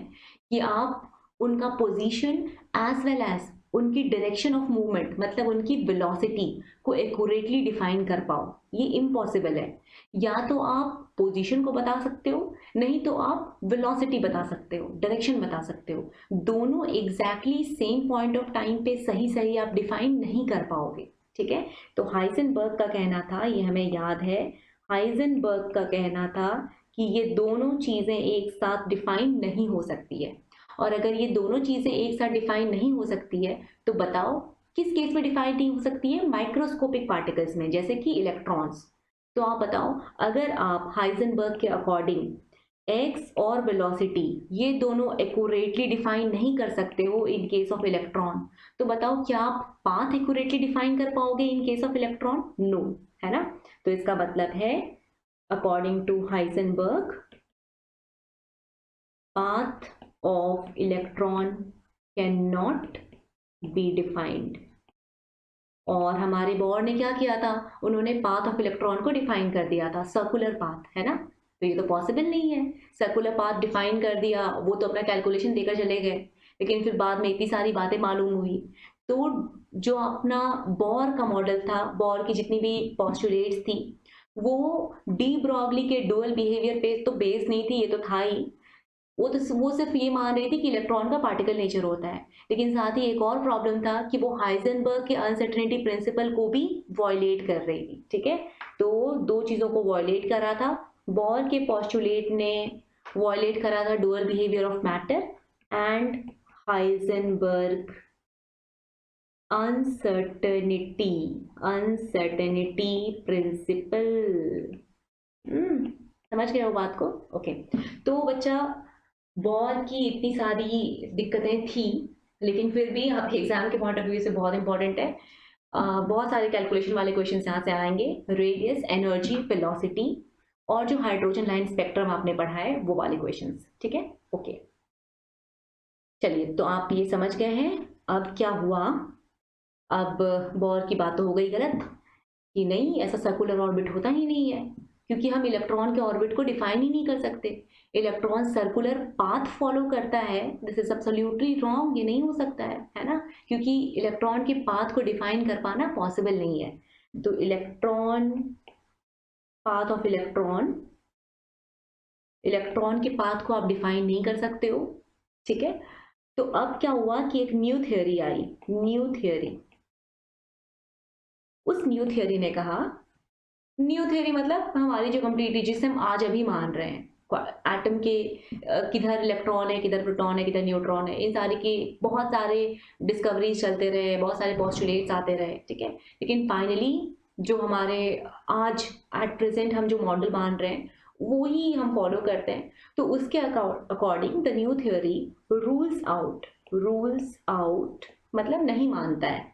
कि आप उनका पोजीशन एज वेल एज उनकी डायरेक्शन ऑफ मूवमेंट, मतलब उनकी वेलोसिटी को एक्यूरेटली डिफाइन कर पाओ। ये इम्पॉसिबल है। या तो आप पोजीशन को बता सकते हो, नहीं तो आप वेलोसिटी बता सकते हो, डायरेक्शन बता सकते हो। दोनों exactly same point of time पे सही सही आप डिफाइन नहीं कर पाओगे। ठीक है, तो हाइजेनबर्ग का कहना था, ये हमें याद है, हाइजेनबर्ग का कहना था कि ये दोनों चीजें एक साथ डिफाइन नहीं हो सकती है। और अगर ये दोनों चीजें एक साथ डिफाइन नहीं हो सकती है तो बताओ किस केस में डिफाइन नहीं हो सकती है? माइक्रोस्कोपिक पार्टिकल्स में, जैसे कि इलेक्ट्रॉन्स। तो आप बताओ, अगर आप हाइजेनबर्ग के अकॉर्डिंग एक्स और वेलोसिटी ये दोनों एक्यूरेटली डिफाइन नहीं कर सकते हो इन केस ऑफ इलेक्ट्रॉन, तो बताओ क्या आप पाथ एक्यूरेटली डिफाइन कर पाओगे in case of electron? No, है ना। तो इसका मतलब है according to Heisenberg path of electron cannot be defined। और हमारे बोर ने क्या किया था, उन्होंने पाथ ऑफ इलेक्ट्रॉन को डिफाइन कर दिया था, सर्कुलर पाथ, है ना। तो ये तो पॉसिबल नहीं है, सर्कुलर पाथ डिफाइन कर दिया, वो तो अपना कैलकुलेशन देकर चले गए, लेकिन फिर बाद में इतनी सारी बातें मालूम हुई। तो जो अपना बोर का मॉडल था, बोर की जितनी भी पॉस्टुलेट्स थी, वो डी ब्रॉगली के डुअल बिहेवियर पे तो बेस्ड नहीं थी, ये तो था ही। वो सिर्फ ये मान रही थी कि इलेक्ट्रॉन का पार्टिकल नेचर होता है, लेकिन साथ ही एक और प्रॉब्लम था कि वो हाइजेनबर्ग के अनसर्टेनिटी प्रिंसिपल को भी वॉयलेट कर रही थी, ठीक है। तो दो चीजों को वॉयलेट कर रहा था, बोर के पोस्टुलेट ने वॉयलेट करा था dual behaviour of matter, and Heisenberg uncertainty principle. समझ गए हो बात को? ओके। तो बच्चा, बोर की इतनी सारी दिक्कतें थी, लेकिन फिर भी आपके एग्जाम के पॉइंट ऑफ व्यू से बहुत इंपॉर्टेंट है। बहुत सारे कैलकुलेशन वाले क्वेश्चन यहाँ से आएंगे, रेडियस, एनर्जी, वेलोसिटी और जो हाइड्रोजन लाइन स्पेक्ट्रम आपने पढ़ा है वो वाले क्वेश्चंस, ठीक है। ओके, चलिए, तो आप ये समझ गए हैं अब क्या हुआ। अब बोर की बात तो हो गई गलत कि नहीं, ऐसा सर्कुलर ऑर्बिट होता ही नहीं है, क्योंकि हम इलेक्ट्रॉन के ऑर्बिट को डिफाइन ही नहीं कर सकते। इलेक्ट्रॉन सर्कुलर पाथ फॉलो करता है, दिस इज एब्सोल्युटली रॉन्ग, ये नहीं हो सकता है ना, क्योंकि इलेक्ट्रॉन के पाथ को डिफाइन कर पाना पॉसिबल नहीं है। तो पाथ ऑफ इलेक्ट्रॉन के पाथ को आप डिफाइन नहीं कर सकते हो, ठीक है। तो अब क्या हुआ कि एक न्यू थियोरी आई, उस न्यू थियोरी ने कहा, न्यू थियोरी मतलब हमारी जो कंप्लीटली जिसे हम आज अभी मान रहे हैं, एटम के किधर इलेक्ट्रॉन है, किधर प्रोटॉन है, किधर न्यूट्रॉन है, इन सारी की बहुत सारे डिस्कवरीज चलते रहे, बहुत सारे पोस्टुलेट्स आते रहे, ठीक है। लेकिन फाइनली जो हमारे आज एट प्रेजेंट हम जो मॉडल मान रहे हैं वो ही हम फॉलो करते हैं। तो उसके according the new theory rules out मतलब नहीं मानता है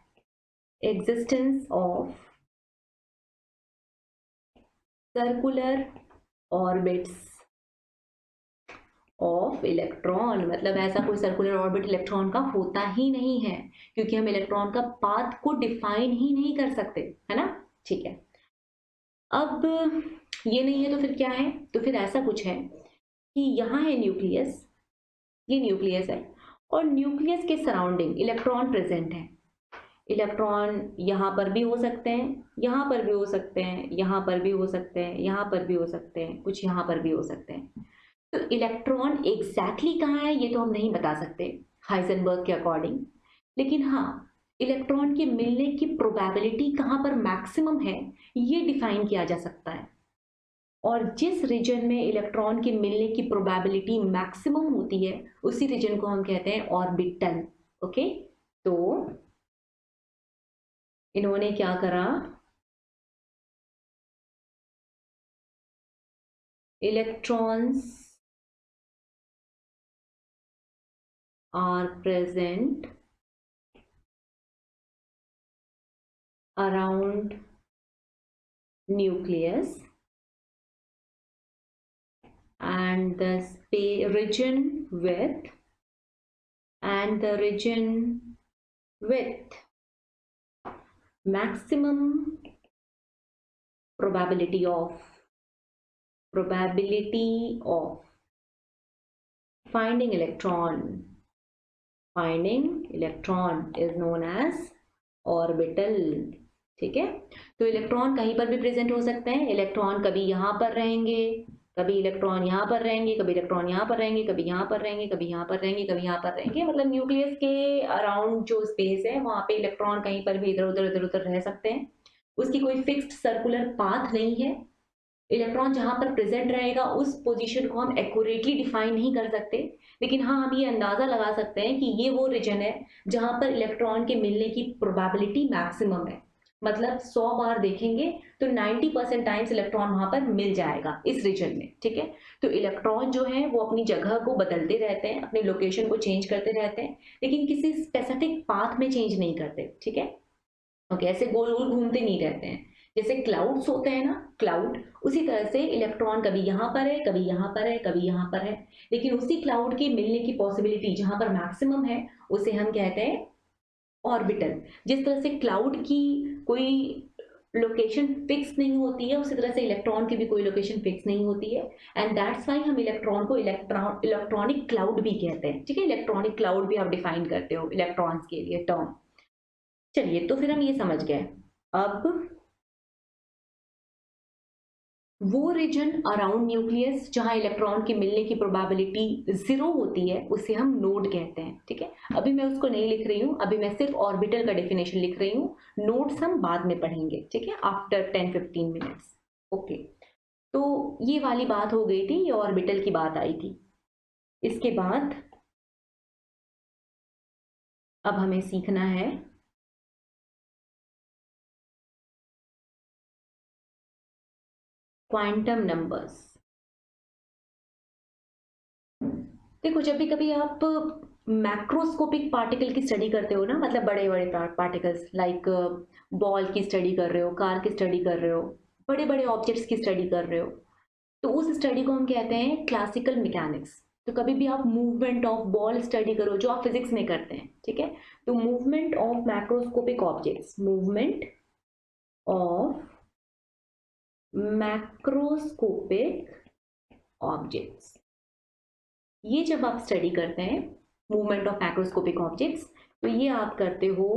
existence of circular orbits of electron, मतलब ऐसा कोई सर्कुलर ऑर्बिट इलेक्ट्रॉन का होता ही नहीं है, क्योंकि हम इलेक्ट्रॉन का पाथ को डिफाइन ही नहीं कर सकते, है ना। ठीक है, अब ये नहीं है तो फिर क्या है, तो फिर ऐसा कुछ है कि यहाँ है न्यूक्लियस, ये न्यूक्लियस है, और न्यूक्लियस के सराउंडिंग इलेक्ट्रॉन प्रेजेंट है। इलेक्ट्रॉन यहाँ पर भी हो सकते हैं, यहाँ पर भी हो सकते हैं, यहाँ पर भी हो सकते हैं, यहाँ पर भी हो सकते हैं, कुछ यहाँ पर भी हो सकते हैं। तो इलेक्ट्रॉन एग्जैक्टली कहाँ है ये तो हम नहीं बता सकते हाइजेनबर्ग के अकॉर्डिंग, लेकिन हाँ, इलेक्ट्रॉन के मिलने की प्रोबेबिलिटी कहाँ पर मैक्सिमम है ये डिफाइन किया जा सकता है। और जिस रीजन में इलेक्ट्रॉन के मिलने की प्रोबेबिलिटी मैक्सिमम होती है उसी रीजन को हम कहते हैं ऑर्बिटल। ओके, तो इन्होंने क्या करा, electrons are present around nucleus and the region with maximum probability of finding electron is known as orbital। ठीक है, तो इलेक्ट्रॉन कहीं पर भी प्रेजेंट हो सकते हैं, इलेक्ट्रॉन कभी यहाँ पर रहेंगे, कभी इलेक्ट्रॉन यहाँ पर रहेंगे, कभी इलेक्ट्रॉन यहाँ पर रहेंगे, कभी यहाँ पर रहेंगे, कभी यहाँ पर रहेंगे, कभी यहाँ पर रहेंगे, मतलब न्यूक्लियस के अराउंड जो स्पेस है वहां पे इलेक्ट्रॉन कहीं पर भी इधर उधर रह सकते हैं। उसकी कोई फिक्स्ड सर्कुलर पाथ नहीं है, इलेक्ट्रॉन जहां पर प्रेजेंट रहेगा उस पोजीशन को हम एक्यूरेटली डिफाइन नहीं कर सकते, लेकिन हाँ, हम ये अंदाजा लगा सकते हैं कि ये वो रीजन है जहां पर इलेक्ट्रॉन के मिलने की प्रोबेबिलिटी मैक्सिमम है। मतलब 100 बार देखेंगे तो 90% टाइम्स इलेक्ट्रॉन वहां पर मिल जाएगा इस रीजन में, ठीक है। तो इलेक्ट्रॉन जो है वो अपनी जगह को बदलते रहते हैं, अपनी लोकेशन को चेंज करते रहते हैं, लेकिन किसी स्पेसिफिक पाथ में चेंज नहीं करते, ठीक है। ओके, ऐसे गोल गोल घूमते नहीं रहते हैं। जैसे क्लाउड्स होते हैं ना, क्लाउड, उसी तरह से इलेक्ट्रॉन कभी यहाँ पर है, कभी यहाँ पर है, कभी यहाँ पर है, लेकिन उसी क्लाउड के मिलने की पॉसिबिलिटी जहां पर मैक्सिमम है उसे हम कहते हैं ऑर्बिटल। जिस तरह से क्लाउड की कोई लोकेशन फिक्स नहीं होती है, उसी तरह से इलेक्ट्रॉन की भी कोई लोकेशन फिक्स नहीं होती है, एंड दैट्स व्हाई हम इलेक्ट्रॉन को इलेक्ट्रॉनिक क्लाउड भी कहते हैं, ठीक है। इलेक्ट्रॉनिक क्लाउड भी आप डिफाइन करते हो इलेक्ट्रॉन्स के लिए टर्म। चलिए, तो फिर हम ये समझ गए। अब वो रीजन अराउंड न्यूक्लियस जहां इलेक्ट्रॉन के मिलने की प्रोबेबिलिटी 0 होती है उसे हम नोड कहते हैं, ठीक है। अभी मैं उसको नहीं लिख रही हूँ, अभी मैं सिर्फ ऑर्बिटल का डेफिनेशन लिख रही हूँ। नोड्स हम बाद में पढ़ेंगे, ठीक है, आफ्टर 10-15 मिनट्स। ओके, तो ये वाली बात हो गई थी, ये ऑर्बिटल की बात आई थी। इसके बाद अब हमें सीखना है क्वांटम नंबर्स। देखो, जब भी कभी आप मैक्रोस्कोपिक पार्टिकल की स्टडी करते हो ना, मतलब बड़े बड़े पार्टिकल्स लाइक बॉल की स्टडी कर रहे हो, कार की स्टडी कर रहे हो, बड़े बड़े ऑब्जेक्ट्स की स्टडी कर रहे हो, तो उस स्टडी को हम कहते हैं क्लासिकल मैकेनिक्स। तो कभी भी आप मूवमेंट ऑफ बॉल स्टडी करो जो आप फिजिक्स में करते हैं, ठीक है, तो movement of macroscopic objects, movement of macroscopic objects, ये जब आप स्टडी करते हैं मूवमेंट ऑफ मैक्रोस्कोपिक ऑब्जेक्ट्स, तो ये आप करते हो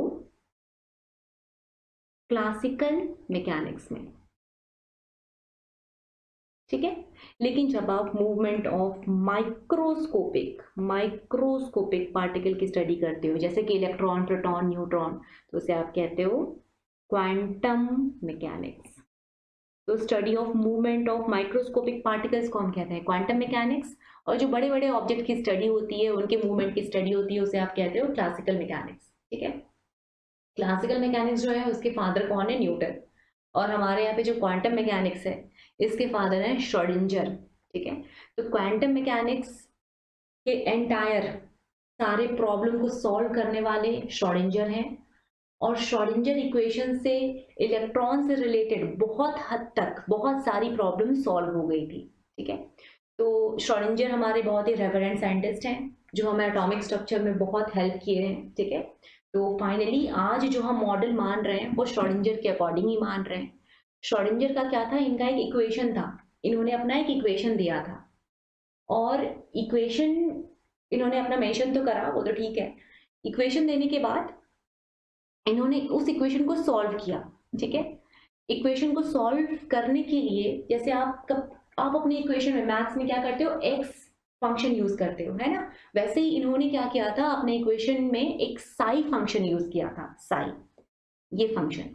क्लासिकल मैकेनिक्स में, ठीक है। लेकिन जब आप मूवमेंट ऑफ माइक्रोस्कोपिक पार्टिकल की स्टडी करते हो, जैसे कि इलेक्ट्रॉन, प्रोटॉन, न्यूट्रॉन, तो उसे आप कहते हो क्वांटम मैकेनिक्स। तो study of movement of microscopic particles को हम कहते हैं क्वांटम मैकेनिक्स, और जो बड़े बड़े ऑब्जेक्ट की स्टडी होती है, उनके मूवमेंट की स्टडी होती है, उसे आप कहते हो क्लासिकल मैकेनिक्स, ठीक है। क्लासिकल मैकेनिक्स जो है उसके फादर कौन है? न्यूटन। और हमारे यहाँ पे जो क्वांटम मैकेनिक्स है इसके फादर हैं श्रोडिंजर, ठीक है। तो क्वांटम मैकेनिक्स के एंटायर सारे प्रॉब्लम को सॉल्व करने वाले श्रोडिंजर हैं, और श्रोडिंजर इक्वेशन से इलेक्ट्रॉन से रिलेटेड बहुत हद तक बहुत सारी प्रॉब्लम सॉल्व हो गई थी, ठीक है। तो श्रोडिंजर हमारे बहुत ही रेफरेंट साइंटिस्ट हैं जो हमें एटॉमिक स्ट्रक्चर में बहुत हेल्प किए हैं, ठीक है। तो फाइनली आज जो हम मॉडल मान रहे हैं वो श्रोडिंजर के अकॉर्डिंग ही मान रहे हैं। श्रोडिंजर का क्या था? इनका एक इक्वेशन था, इन्होंने अपना एक इक्वेशन दिया था, और इक्वेशन इन्होंने अपना मेंशन तो करा, वो तो ठीक है। इक्वेशन देने के बाद इन्होंने उस इक्वेशन को सॉल्व किया, ठीक है। इक्वेशन को सॉल्व करने के लिए, जैसे आप अपनी इक्वेशन में मैथ्स में क्या करते हो? एक्स फंक्शन यूज करते हो, है ना। वैसे ही इन्होंने क्या किया था, अपने इक्वेशन में एक साई फंक्शन यूज किया था, साई, ये फंक्शन,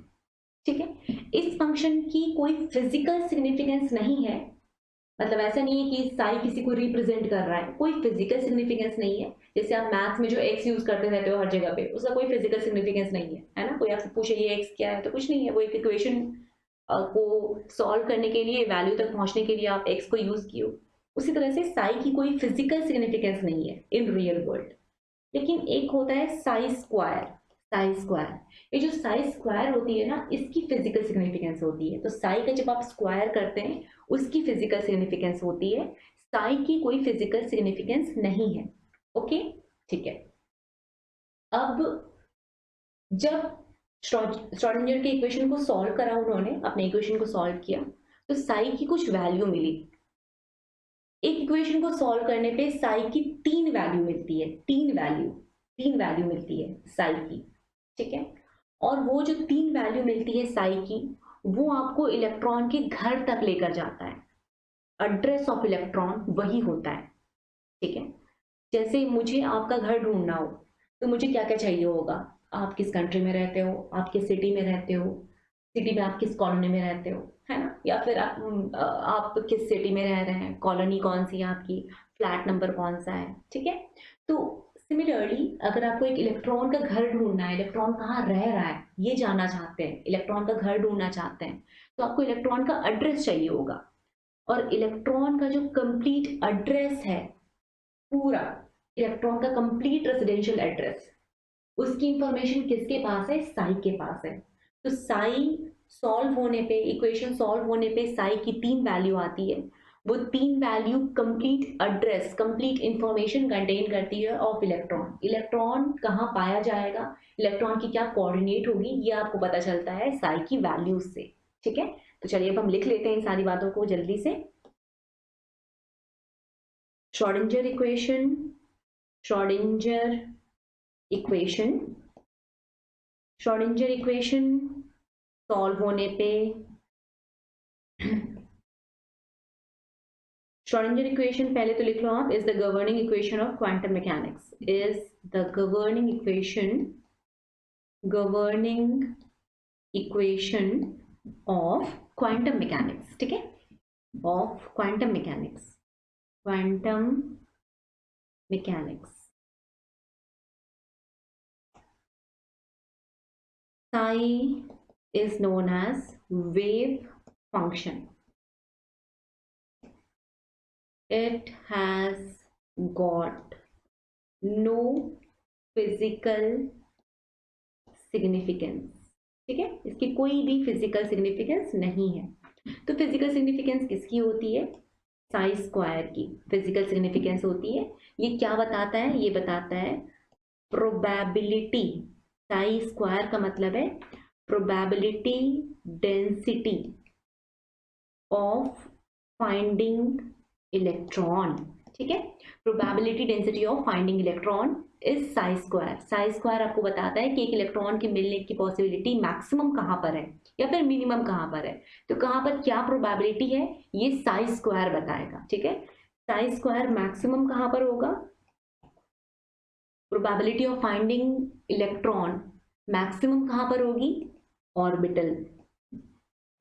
ठीक है। इस फंक्शन की कोई फिजिकल सिग्निफिकेंस नहीं है, मतलब ऐसा नहीं है कि साई किसी को रिप्रेजेंट कर रहा है, कोई फिजिकल सिग्निफिकेंस नहीं है। जैसे आप मैथ्स में जो एक्स यूज करते रहते हो हर जगह पे, उसका कोई फिजिकल सिग्निफिकेंस नहीं है ना। कोई आपसे पूछे ये एक्स क्या है, तो कुछ नहीं है, वो एक इक्वेशन को सॉल्व करने के लिए, वैल्यू तक पहुंचने के लिए आप एक्स को यूज किए। उसी तरह से साई की कोई फिजिकल सिग्निफिकेंस नहीं है इन रियल वर्ल्ड। लेकिन एक होता है साई स्क्वायर, साई स्क्वायर, ये जो साई स्क्वायर होती है ना, इसकी फिजिकल सिग्निफिकेंस होती है। तो साई का जब आप स्क्वायर करते हैं उसकी फिजिकल सिग्निफिकेंस होती है, साई की कोई फिजिकल सिग्निफिकेंस नहीं है, ओके, ठीक है। अब जब श्रोडिंजर के इक्वेशन को सॉल्व करा, उन्होंने अपने इक्वेशन को सॉल्व किया, तो साई की कुछ वैल्यू मिली। एक इक्वेशन को सॉल्व करने पे साई की 3 वैल्यू मिलती है, 3 वैल्यू मिलती है साई की, ठीक है। और वो जो 3 वैल्यू मिलती है साई की, वो आपको इलेक्ट्रॉन के घर तक लेकर जाता है। एड्रेस ऑफ इलेक्ट्रॉन वही होता है, ठीक है। जैसे मुझे आपका घर ढूंढना हो, तो मुझे क्या क्या चाहिए होगा? आप किस कंट्री में रहते हो, आप किस सिटी में रहते हो, सिटी में आप किस कॉलोनी में रहते हो, है ना, या फिर आप किस सिटी में रह रहे हैं, कॉलोनी कौन सी है आपकी, फ्लैट नंबर कौन सा है, ठीक है। तो सिमिलरली अगर आपको एक इलेक्ट्रॉन का घर ढूंढना है, इलेक्ट्रॉन कहाँ रह रहा है ये जानना चाहते हैं, इलेक्ट्रॉन का घर ढूंढना चाहते हैं, तो आपको इलेक्ट्रॉन का एड्रेस चाहिए होगा। और इलेक्ट्रॉन का जो कंप्लीट एड्रेस है, पूरा इलेक्ट्रॉन का कंप्लीट रेजिडेंशियल एड्रेस, उसकी इंफॉर्मेशन किसके पास है? साई के पास है। तो साई सॉल्व होने पे, इक्वेशन सॉल्व होने पे साई की 3 वैल्यू आती है। वो 3 value complete address, complete information contain करती है ऑफ इलेक्ट्रॉन। इलेक्ट्रॉन कहाँ पाया जाएगा, इलेक्ट्रॉन की क्या कोऑर्डिनेट होगी, ये आपको पता चलता है साई की वैल्यूज से। ठीक है, तो चलिए अब हम लिख लेते हैं इन सारी बातों को जल्दी से। Schrodinger equation, Schrodinger equation, Schrodinger equation solve होने पे श्रोडिंगर इक्वेशन पहले तो लिख लो आप, is the governing equation of quantum mechanics, is the governing equation of quantum mechanics. ठीक है, of quantum mechanics, quantum mechanics. Psi is known as wave function. It has got no physical significance. ठीक है, इसकी कोई भी physical significance नहीं है। तो फिजिकल सिग्निफिकेंस किसकी होती है? साई स्क्वायर की फिजिकल सिग्निफिकेंस होती है। ये क्या बताता है? ये बताता है प्रोबेबिलिटी। साई स्क्वायर का मतलब है probability density of finding electron. ठीक है, probability density of finding electron is Sai square. Sai square आपको बताता है कि एक इलेक्ट्रॉन के मिलने की पॉसिबिलिटी मैक्सिमम कहाँ पर है या फिर मिनिमम कहाँ पर है। तो कहाँ पर क्या प्रोबेबिलिटी है ये साई स्क्वायर बताएगा। ठीक है, साई स्क्वायर मैक्सिमम कहाँ पर होगा? Probability of finding electron maximum कहाँ पर होगी? ऑर्बिटल,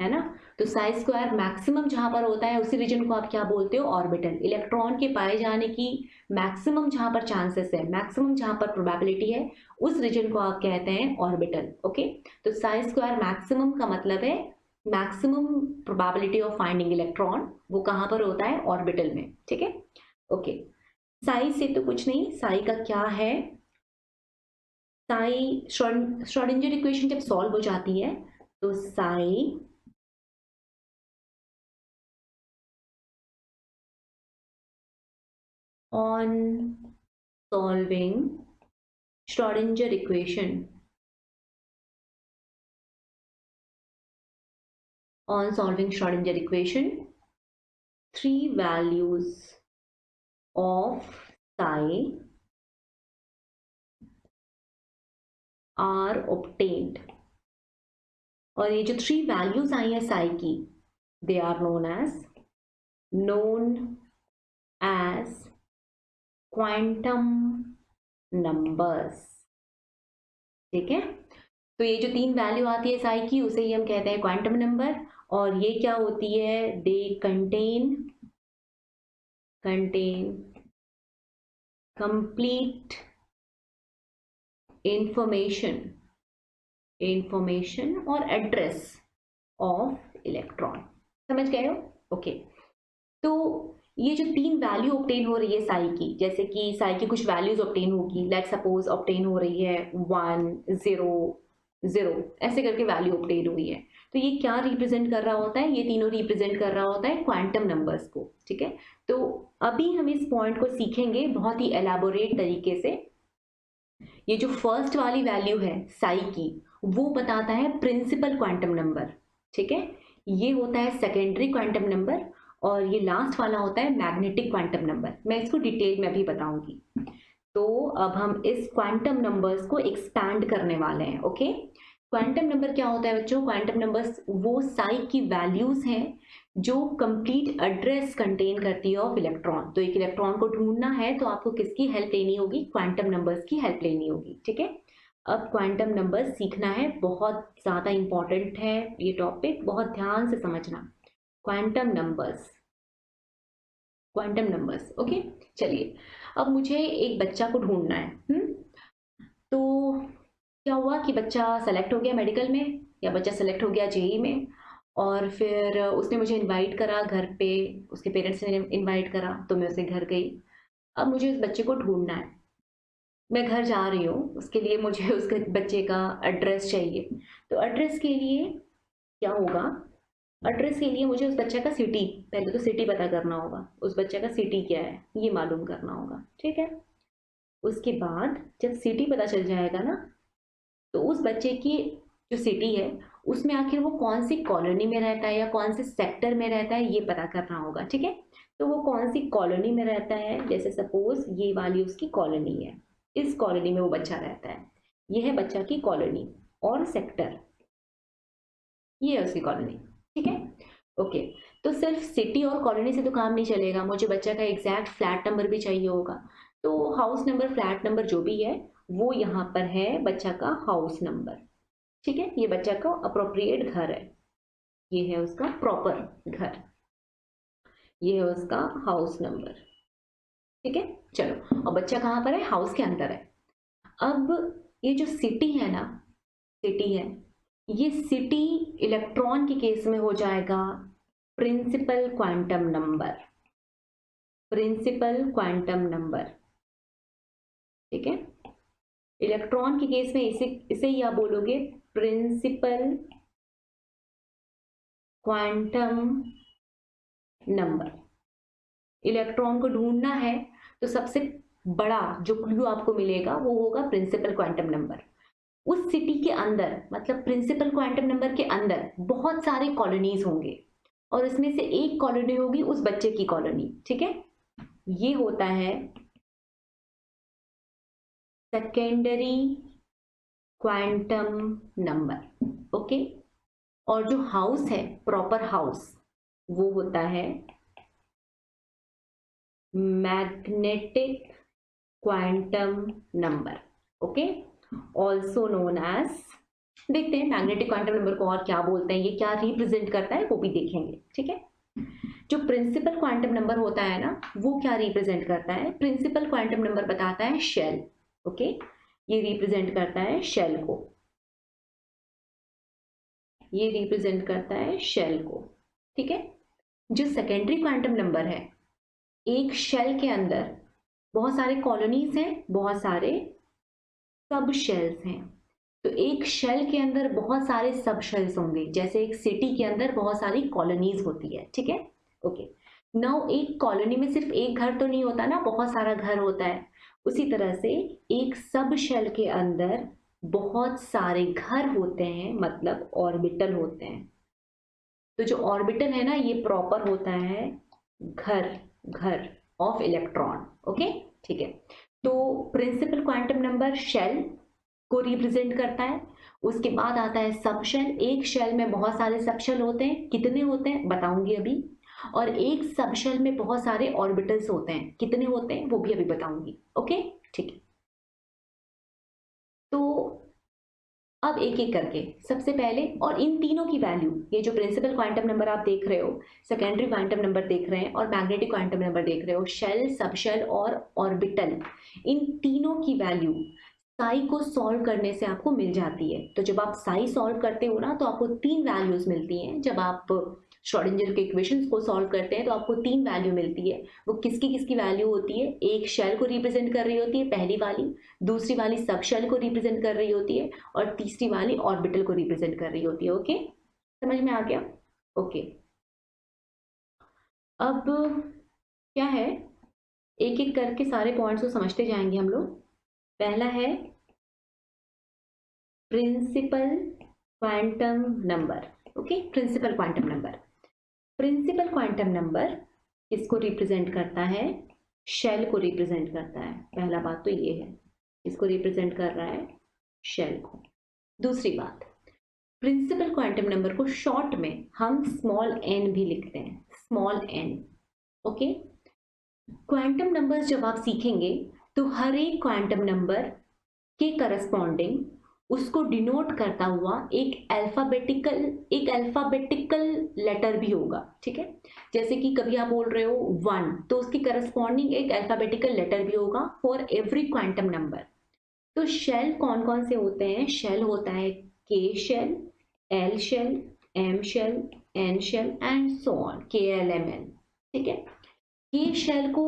है ना। तो साई स्क्वायर मैक्सिमम जहां पर होता है उसी रीजन को आप क्या बोलते हो? ऑर्बिटल। इलेक्ट्रॉन के पाए जाने की मैक्सिमम जहां पर चांसेस है, मैक्सिमम जहां पर प्रोबेबिलिटी है, उस रीजन को आप कहते हैं ऑर्बिटल। ओके, तो साई स्क्वायर मैक्सिमम का मतलब है maximum probability of finding electron, वो कहां पर होता है? ऑर्बिटल में। ठीक है, ओके। साई से तो कुछ नहीं, साई का क्या है? साई श्रोडिंगर इक्वेशन जब सॉल्व हो जाती है तो Sai on solving Schrodinger equation, on solving Schrodinger equation, 3 values of psi are obtained। और ये जो 3 values आई है psi की, they are known as quantum numbers. ठीक है, तो ये जो 3 वैल्यू आती है साई की, उसे ही हम कहते हैं क्वांटम नंबर। और ये क्या होती है? दे कंटेन कंप्लीट इंफॉर्मेशन और एड्रेस ऑफ इलेक्ट्रॉन। समझ गए हो? ओके, तो ये जो 3 वैल्यू ऑब्टेन हो रही है साई की, जैसे कि साई की कुछ वैल्यूज ऑब्टेन होगी, लेट सपोज ऑब्टेन हो रही है 1 0 0 ऐसे करके वैल्यू ऑब्टेन हुई है। तो ये क्या रिप्रेजेंट कर रहा होता है? ये तीनों रिप्रेजेंट कर रहा होता है क्वांटम नंबर्स को। ठीक है, तो अभी हम इस पॉइंट को सीखेंगे बहुत ही एलैबोरेट तरीके से। ये जो फर्स्ट वाली वैल्यू है साई की, वो बताता है प्रिंसिपल क्वांटम नंबर। ठीक है, ये होता है सेकेंडरी क्वांटम नंबर, और ये लास्ट वाला होता है मैग्नेटिक क्वांटम नंबर। मैं इसको डिटेल में भी बताऊंगी। तो अब हम इस क्वांटम नंबर्स को एक्सपैंड करने वाले हैं। ओके, क्वांटम नंबर क्या होता है बच्चों? क्वांटम नंबर्स वो साई की वैल्यूज हैं जो कंप्लीट एड्रेस कंटेन करती है ऑफ इलेक्ट्रॉन। तो एक इलेक्ट्रॉन को ढूंढना है तो आपको किसकी हेल्प लेनी होगी? क्वांटम नंबर्स की हेल्प लेनी होगी। ठीक है, अब क्वांटम नंबर सीखना है, बहुत ज्यादा इंपॉर्टेंट है ये टॉपिक, बहुत ध्यान से समझना। Quantum numbers, okay. चलिए अब मुझे एक बच्चा को ढूंढना है। तो क्या हुआ कि बच्चा सेलेक्ट हो गया मेडिकल में, या बच्चा सेलेक्ट हो गया जेई में, और फिर उसने मुझे इनवाइट करा घर पे, उसके पेरेंट्स ने इनवाइट करा, तो मैं उसके घर गई। अब मुझे उस बच्चे को ढूंढना है, मैं घर जा रही हूँ, उसके लिए मुझे उस बच्चे का एड्रेस चाहिए। तो एड्रेस के लिए क्या होगा, एड्रेस के लिए मुझे उस बच्चे का सिटी, पहले तो सिटी पता करना होगा, उस बच्चे का सिटी क्या है ये मालूम करना होगा, ठीक है। उसके बाद जब सिटी पता चल जाएगा ना, तो उस बच्चे की जो सिटी है उसमें आखिर वो कौन सी कॉलोनी में रहता है या कौन से सेक्टर में रहता है ये पता करना होगा, ठीक है। तो वो कौन सी कॉलोनी में रहता है, जैसे सपोज ये वाली उसकी कॉलोनी है, इस कॉलोनी में वो बच्चा रहता है, ये है बच्चा की कॉलोनी, और सेक्टर ये है उसकी कॉलोनी, ठीक है। ओके, तो सिर्फ सिटी और कॉलोनी से तो काम नहीं चलेगा, मुझे बच्चा का एग्जैक्ट फ्लैट नंबर भी चाहिए होगा। तो हाउस नंबर, फ्लैट नंबर जो भी है वो यहाँ पर है बच्चा का हाउस नंबर, ठीक है। ये बच्चा का अप्रोप्रिएट घर है, ये है उसका प्रॉपर घर, ये है उसका हाउस नंबर, ठीक है। चलो, और बच्चा कहाँ पर है, हाउस के अंदर है। अब ये जो सिटी है ना, सिटी है, ये सिटी इलेक्ट्रॉन के केस में हो जाएगा principal quantum number, principal quantum number, ठीक है। इलेक्ट्रॉन के केस में इसे ही आप बोलोगे प्रिंसिपल क्वांटम नंबर। इलेक्ट्रॉन को ढूंढना है तो सबसे बड़ा जो क्लू आपको मिलेगा वो होगा प्रिंसिपल क्वांटम नंबर। उस सिटी के अंदर, मतलब प्रिंसिपल क्वांटम नंबर के अंदर बहुत सारे कॉलोनीज होंगे, और इसमें से एक कॉलोनी होगी उस बच्चे की कॉलोनी, ठीक है। ये होता है सेकेंडरी क्वांटम नंबर, ओके। और जो हाउस है, प्रॉपर हाउस, वो होता है magnetic quantum number, okay, also known as, देखते हैं मैग्नेटिक क्वांटम नंबर को और क्या बोलते हैं, ये क्या रिप्रेजेंट करता है वो भी देखेंगे, ठीक है। जो प्रिंसिपल क्वांटम नंबर होता है ना, वो क्या रिप्रेजेंट करता है, प्रिंसिपल क्वांटम नंबर बताता है शेल, ओके, ये रिप्रेजेंट करता है शेल को, ये रिप्रेजेंट करता है शेल को, ठीक है। जो सेकेंडरी क्वांटम नंबर है, एक शेल के अंदर बहुत सारे कॉलोनीज हैं, बहुत सारे सब शेल्स हैं। तो एक शेल के अंदर बहुत सारे सब शेल्स होंगे, जैसे एक सिटी के अंदर बहुत सारी कॉलोनीज होती है, ठीक है। ओके, नाउ एक कॉलोनी में सिर्फ एक घर तो नहीं होता ना, बहुत सारा घर होता है। उसी तरह से एक सब शेल के अंदर बहुत सारे घर होते हैं, मतलब ऑर्बिटल होते हैं। तो जो ऑर्बिटल है ना, ये प्रॉपर होता है घर, घर ऑफ इलेक्ट्रॉन, ओके, ठीक है। तो प्रिंसिपल क्वांटम नंबर शेल को रिप्रेजेंट करता है। उसके बाद आता है सब शेल, एक शेल में बहुत सारे सब शेल होते हैं, कितने होते हैं बताऊंगी अभी। और एक सब शेल में बहुत सारे ऑर्बिटल्स होते हैं, कितने होते हैं वो भी अभी बताऊंगी, ओके, ठीक है। तो अब एक एक करके सबसे पहले, और इन तीनों की वैल्यू, ये जो प्रिंसिपल क्वांटम नंबर आप देख रहे हो, सेकेंडरी क्वांटम नंबर देख रहे हैं, और मैग्नेटिक क्वांटम नंबर देख रहे हो, शेल, सबशेल और ऑर्बिटल, इन तीनों की वैल्यू साई को सॉल्व करने से आपको मिल जाती है। तो जब आप साई सॉल्व करते हो ना, तो आपको तीन वैल्यूज मिलती हैं। जब आप श्रोडिंगर के इक्वेशंस को सॉल्व करते हैं तो आपको तीन वैल्यू मिलती है। वो किसकी किसकी वैल्यू होती है, एक शेल को रिप्रेजेंट कर रही होती है पहली वाली, दूसरी वाली सब शेल को रिप्रेजेंट कर रही होती है, और तीसरी वाली ऑर्बिटल को रिप्रेजेंट कर रही होती है, ओके, समझ में आ गया, ओके। अब क्या है, एक एक करके सारे पॉइंट्स को समझते जाएंगे हम लोग। पहला है principal quantum number, okay, principal quantum number. Principal quantum number किसको रिप्रेजेंट करता है, शेल को रिप्रेजेंट करता है। पहला बात तो ये है, इसको रिप्रेजेंट कर रहा है शेल को। दूसरी बात, प्रिंसिपल क्वांटम नंबर को शॉर्ट में हम स्मॉल एन भी लिखते हैं, small n, okay. Quantum numbers जब आप सीखेंगे तो हर एक क्वांटम नंबर के करस्पॉन्डिंग उसको डिनोट करता हुआ एक अल्फाबेटिकल लेटर भी होगा, ठीक है। जैसे कि कभी आप बोल रहे हो 1, तो उसकी करस्पॉन्डिंग एक अल्फाबेटिकल लेटर भी होगा फॉर एवरी क्वांटम नंबर। तो शेल कौन कौन से होते हैं? शेल होता है K shell, L shell, M shell, N shell and so on, KLMN, ठीक है। के शेल को,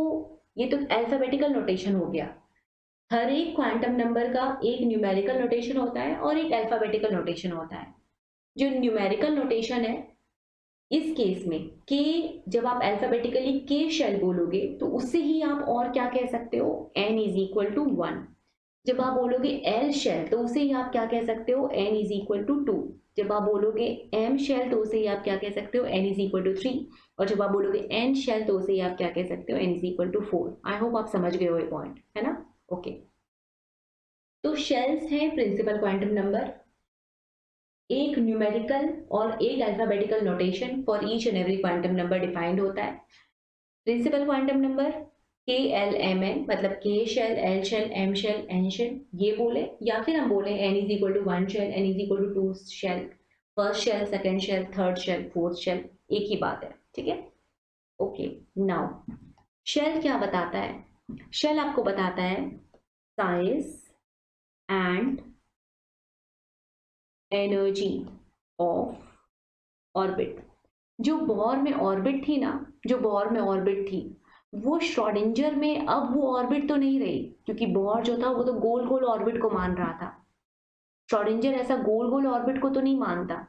ये तो अल्फाबेटिकल नोटेशन हो गया। हर एक क्वांटम नंबर का एक न्यूमेरिकल नोटेशन होता है और एक अल्फाबेटिकल नोटेशन होता है। जो न्यूमेरिकल नोटेशन है, इस केस में के, जब आप अल्फाबेटिकली के शेल बोलोगे तो उससे ही आप और क्या कह सकते हो? n is equal to 1। जब आप बोलोगे एल शेल तो उसे ही आप क्या कह सकते हो? n is equal to 2। जब आप बोलोगे एम शेल तो उसे ही आप क्या कह सकते हो? n is equal to 3। और जब आप बोलोगे एन शेल तो उसे ही आप क्या कह सकते हो? n is equal to 4। I hope आप समझ गए हो ये पॉइंट, है ना? ओके। तो शेल्स हैं प्रिंसिपल क्वांटम नंबर, एक न्यूमेरिकल और एक alphabetical notation for each and every quantum number defined होता है। प्रिंसिपल क्वांटम नंबर KLMN, मतलब K shell, L shell, M shell, N shell, ये बोले, या फिर हम बोले n is equal to 1 shell, n is equal to 2 shell, first shell, second shell, third shell, fourth shell, एक ही बात है, ठीक है। ओके, नाउ शेल क्या बताता है? शेल आपको बताता है size and energy of orbit. जो बोर में ऑर्बिट थी ना, जो बोर में ऑर्बिट थी, वो श्रोडिंगर में अब वो ऑर्बिट तो नहीं रही, क्योंकि बोर जो था वो तो गोल गोल ऑर्बिट को मान रहा था। श्रोडिंगर ऐसा गोल गोल ऑर्बिट को तो नहीं मानता,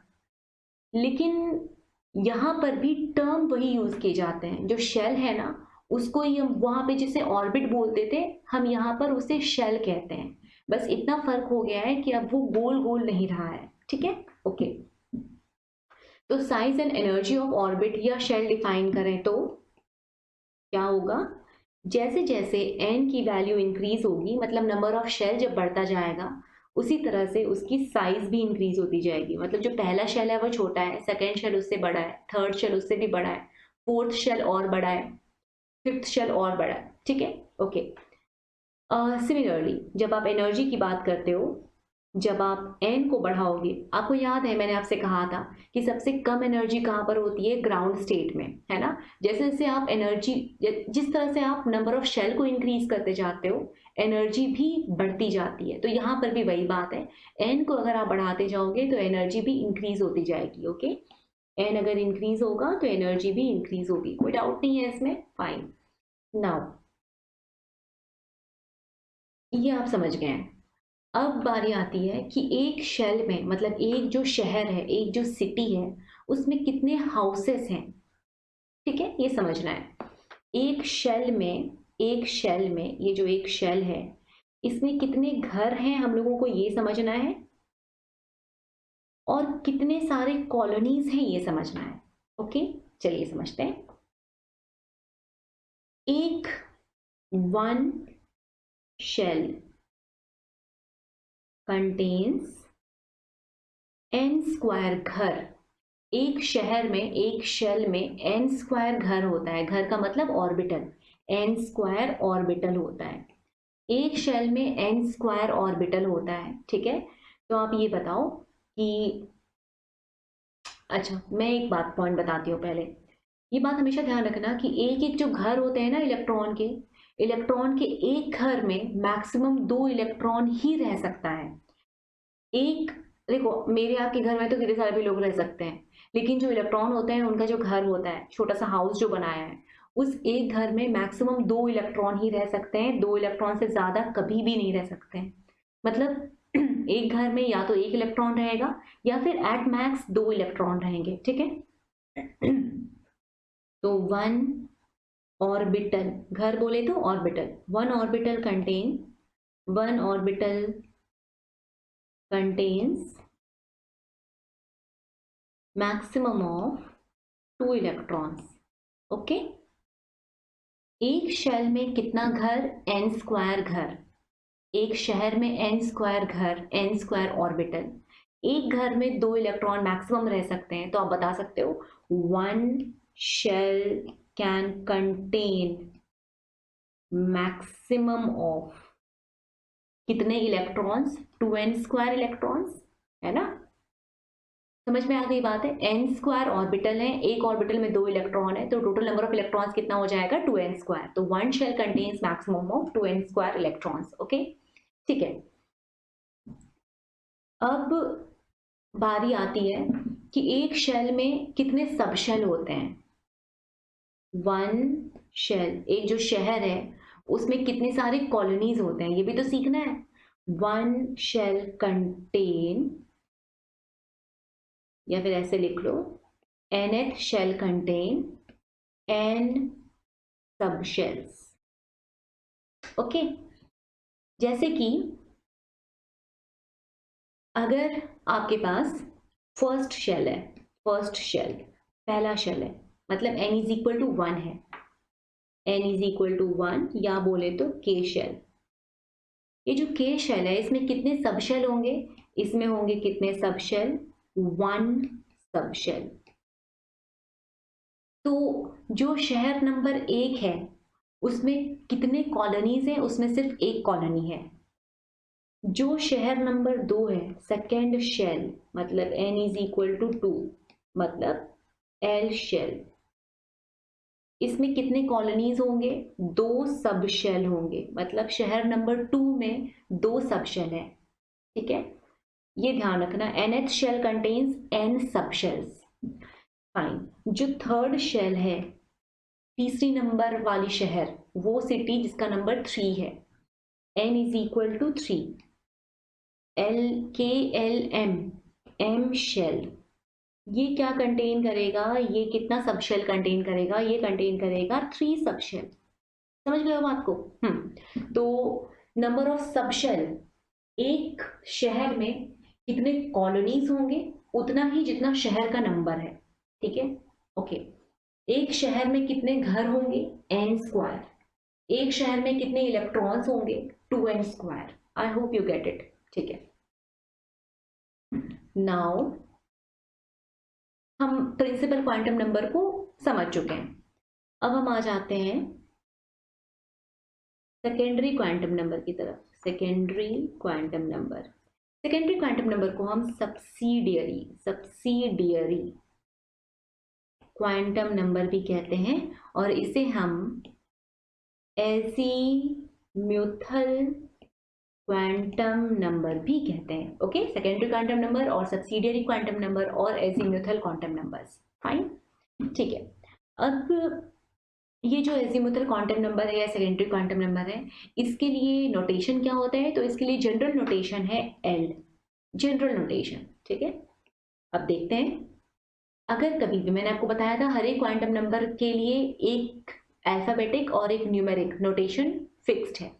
लेकिन यहां पर भी टर्म वही यूज किए जाते हैं। जो शेल है ना, उसको ही हम वहां पे जिसे ऑर्बिट बोलते थे, हम यहाँ पर उसे शेल कहते हैं। बस इतना फर्क हो गया है कि अब वो गोल गोल नहीं रहा है, ठीक है। ओके, तो size and energy of orbit या शेल डिफाइन करें तो क्या होगा? जैसे जैसे n की वैल्यू इंक्रीज होगी, मतलब नंबर ऑफ शेल जब बढ़ता जाएगा, उसी तरह से उसकी साइज भी इंक्रीज होती जाएगी। मतलब जो पहला शेल है वो छोटा है, सेकेंड शेल उससे बड़ा है, थर्ड शेल उससे भी बड़ा है, फोर्थ शेल और बड़ा है, फिफ्थ शेल और बड़ा है, ठीक है। ओके, सिमिलरली जब आप एनर्जी की बात करते हो, जब आप n को बढ़ाओगे, आपको याद है मैंने आपसे कहा था कि सबसे कम एनर्जी कहाँ पर होती है? ग्राउंड स्टेट में, है ना। जैसे जैसे आप एनर्जी, जिस तरह से आप नंबर ऑफ शेल को इंक्रीज करते जाते हो, एनर्जी भी बढ़ती जाती है। तो यहाँ पर भी वही बात है, n को अगर आप बढ़ाते जाओगे तो एनर्जी भी इंक्रीज होती जाएगी। ओके, n अगर इंक्रीज होगा तो एनर्जी भी इंक्रीज होगी, कोई डाउट नहीं है इसमें, फाइन। नाउ ये आप समझ गए हैं। अब बारी आती है कि एक शेल में, मतलब एक जो शहर है, एक जो सिटी है, उसमें कितने हाउसेस हैं, ठीक है, ये समझना है। एक शेल में, एक शेल में, ये जो एक शेल है, इसमें कितने घर हैं हम लोगों को ये समझना है, और कितने सारे कॉलोनीज हैं ये समझना है। ओके, चलिए समझते हैं। एक one shell contains n square घर। एक शहर में, एक शेल में n स्क्वायर घर होता है। घर का मतलब ऑर्बिटल, n स्क्वायर ऑर्बिटल होता है। एक शेल में n स्क्वायर ऑर्बिटल होता है, ठीक है। तो आप ये बताओ कि, अच्छा मैं एक बात पॉइंट बताती हूँ पहले। ये बात हमेशा ध्यान रखना कि एक एक जो घर होते हैं ना इलेक्ट्रॉन के, इलेक्ट्रॉन के एक घर में मैक्सिमम 2 इलेक्ट्रॉन ही रह सकता है। एक, देखो मेरे आपके घर में तो कितने सारे भी लोग रह सकते हैं, लेकिन जो इलेक्ट्रॉन होते हैं उनका जो घर होता है, छोटा सा हाउस जो बनाया है, उस एक घर में मैक्सिमम 2 इलेक्ट्रॉन ही रह सकते हैं। 2 इलेक्ट्रॉन से ज्यादा कभी भी नहीं रह सकते हैं। मतलब एक घर में या तो एक इलेक्ट्रॉन रहेगा या फिर एट मैक्स 2 इलेक्ट्रॉन रहेंगे, ठीक है। तो वन ऑर्बिटल, घर बोले तो orbital, one orbital contain, one orbital contains maximum of 2 electrons. Okay, एक शेल में कितना घर? n स्क्वायर घर। एक शहर में n स्क्वायर घर, n स्क्वायर ऑर्बिटल। एक घर में 2 इलेक्ट्रॉन मैक्सिमम रह सकते हैं, तो आप बता सकते हो one shell can contain maximum of कितने इलेक्ट्रॉन्स, 2n² इलेक्ट्रॉन्स, है ना। समझ में आ गई बात है। n² ऑर्बिटल है, एक ऑर्बिटल में 2 इलेक्ट्रॉन है, तो टोटल नंबर ऑफ इलेक्ट्रॉन्स कितना हो जाएगा 2n²। तो one shell contains maximum of 2n² electrons. Okay, ठीक है। अब बारी आती है कि एक शेल में कितने सब शेल होते हैं। वन शेल, एक जो शहर है उसमें कितने सारे कॉलोनीज होते हैं, ये भी तो सीखना है। वन शेल कंटेन, या फिर ऐसे लिख लो, nth शेल कंटेन n सब शेल्स। ओके, जैसे कि अगर आपके पास फर्स्ट शेल है, फर्स्ट शेल पहला शेल है, मतलब n इज इक्वल टू 1 है, n इज इक्वल टू 1, या बोले तो k शेल। ये जो k शेल है इसमें कितने सब शेल होंगे, इसमें होंगे कितने सब शेल, 1 सब शेल। तो जो शहर नंबर 1 है उसमें कितने कॉलोनीज हैं, उसमें सिर्फ एक कॉलोनी है। जो शहर नंबर 2 है, सेकेंड शेल, मतलब n इज इक्वल टू 2, मतलब l शेल, इसमें कितने कॉलोनीज होंगे, 2 सब शेल होंगे, मतलब शहर नंबर 2 में 2 सब शेल है। ठीक है, ये ध्यान रखना, nth शेल कंटेन्स n सब शेल्स। फाइन, जो थर्ड शेल है, तीसरी नंबर वाली शहर, वो सिटी जिसका नंबर 3 है, n is equal to 3, KLM, m shell, ये क्या कंटेन करेगा, ये कितना सब शेल कंटेन करेगा, ये कंटेन करेगा 3 सब शेल। समझ गए हो बात को। तो नंबर ऑफ सब शेल, एक शहर में कितने कॉलोनीज होंगे उतना ही जितना शहर का नंबर है। ठीक है, ओके। एक शहर में कितने घर होंगे, n²। एक शहर में कितने इलेक्ट्रॉन्स होंगे, 2n²। I hope you get it. ठीक है, नाउ हम प्रिंसिपल क्वांटम नंबर को समझ चुके हैं। अब हम आ जाते हैं सेकेंडरी क्वांटम नंबर की तरफ। Secondary quantum number, secondary quantum number को हम सब्सिडियरी क्वांटम नंबर भी कहते हैं, और इसे हम एजीम्यूथल क्वांटम नंबर भी कहते हैं। ओके, सेकेंडरी क्वांटम नंबर और सब्सिडियरी क्वांटम नंबर और एजीम्यूथल क्वांटम नंबर्स। फाइन, ठीक है। अब ये जो एजीम्यूथल क्वांटम नंबर है या सेकेंडरी क्वांटम नंबर है, इसके लिए नोटेशन क्या होता है, तो इसके लिए जनरल नोटेशन है L, जनरल नोटेशन। ठीक है, अब देखते हैं। अगर कभी भी, मैंने आपको बताया था हर एक क्वांटम नंबर के लिए एक अल्फाबेटिक और एक न्यूमेरिक नोटेशन फिक्स्ड है।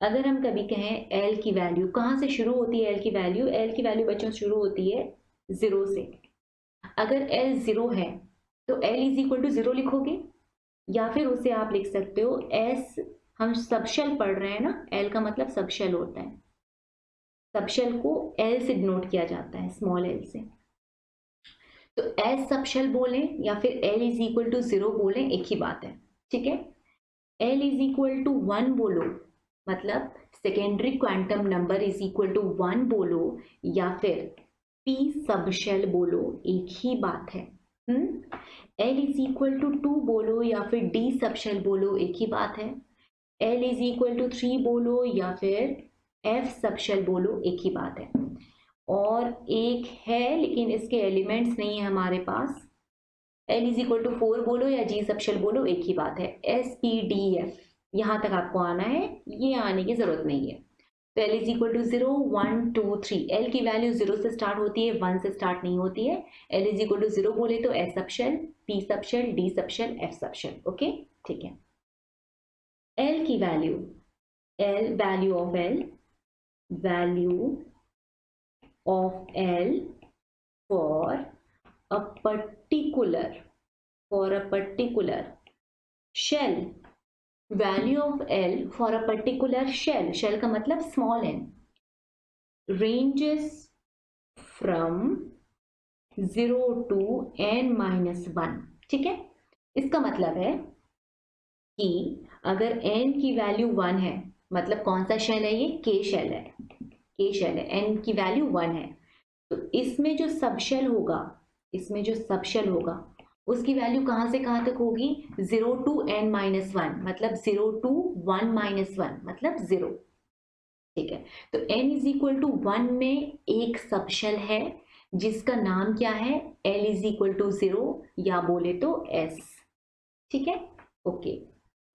अगर हम कभी कहें L की वैल्यू कहाँ से शुरू होती है, L की वैल्यू बच्चों शुरू होती है 0 से। अगर L 0 है तो L इज इक्वल टू 0 लिखोगे, या फिर उसे आप लिख सकते हो S, हम सबशेल पढ़ रहे हैं ना, L का मतलब सबशेल होता है, सबशेल को L से डिनोट किया जाता है, स्मॉल l से। तो S सबशेल बोले या फिर L इज इक्वल टू 0 बोले, एक ही बात है। ठीक है, L इज इक्वल टू 1 बोलो, मतलब secondary quantum number is equal to 1 बोलो, या फिर P सबशेल बोलो, एक ही बात है। L इज इक्वल टू 2 बोलो या फिर D सबशेल बोलो, एक ही बात है। L इज इक्वल टू 3 बोलो या फिर F सबशेल बोलो, एक ही बात है। और एक है लेकिन इसके एलिमेंट्स नहीं है हमारे पास, L इज इक्वल टू 4 बोलो या G सबशेल बोलो, एक ही बात है। SPDF, यहाँ तक आपको आना है, ये आने की जरूरत नहीं है। तो L is equal to 0, 1, 2, 3, L की वैल्यू 0 से स्टार्ट होती है, 1 से स्टार्ट नहीं होती है। L इज इक्वल टू 0 बोले तो S subshell, P subshell, D subshell, F subshell. Okay, ठीक है। L की value, value of L for a particular shell, value of L for a particular shell का मतलब small n, ranges from 0 to n-1। ठीक है, इसका मतलब है कि अगर n की वैल्यू 1 है मतलब कौन सा शेल है ये, के शेल है, के शेल है, एन की वैल्यू 1 है। तो इसमें जो सब शेल होगा, इसमें जो सब शेल होगा उसकी वैल्यू कहाँ से कहाँ तक होगी, 0 to n minus 1, मतलब 0 to 1 minus 1 मतलब 0। ठीक है, तो n इज इक्वल टू 1 में एक सब शेल है जिसका नाम क्या है, l इज इक्वल टू 0 या बोले तो s। ठीक है, ओके,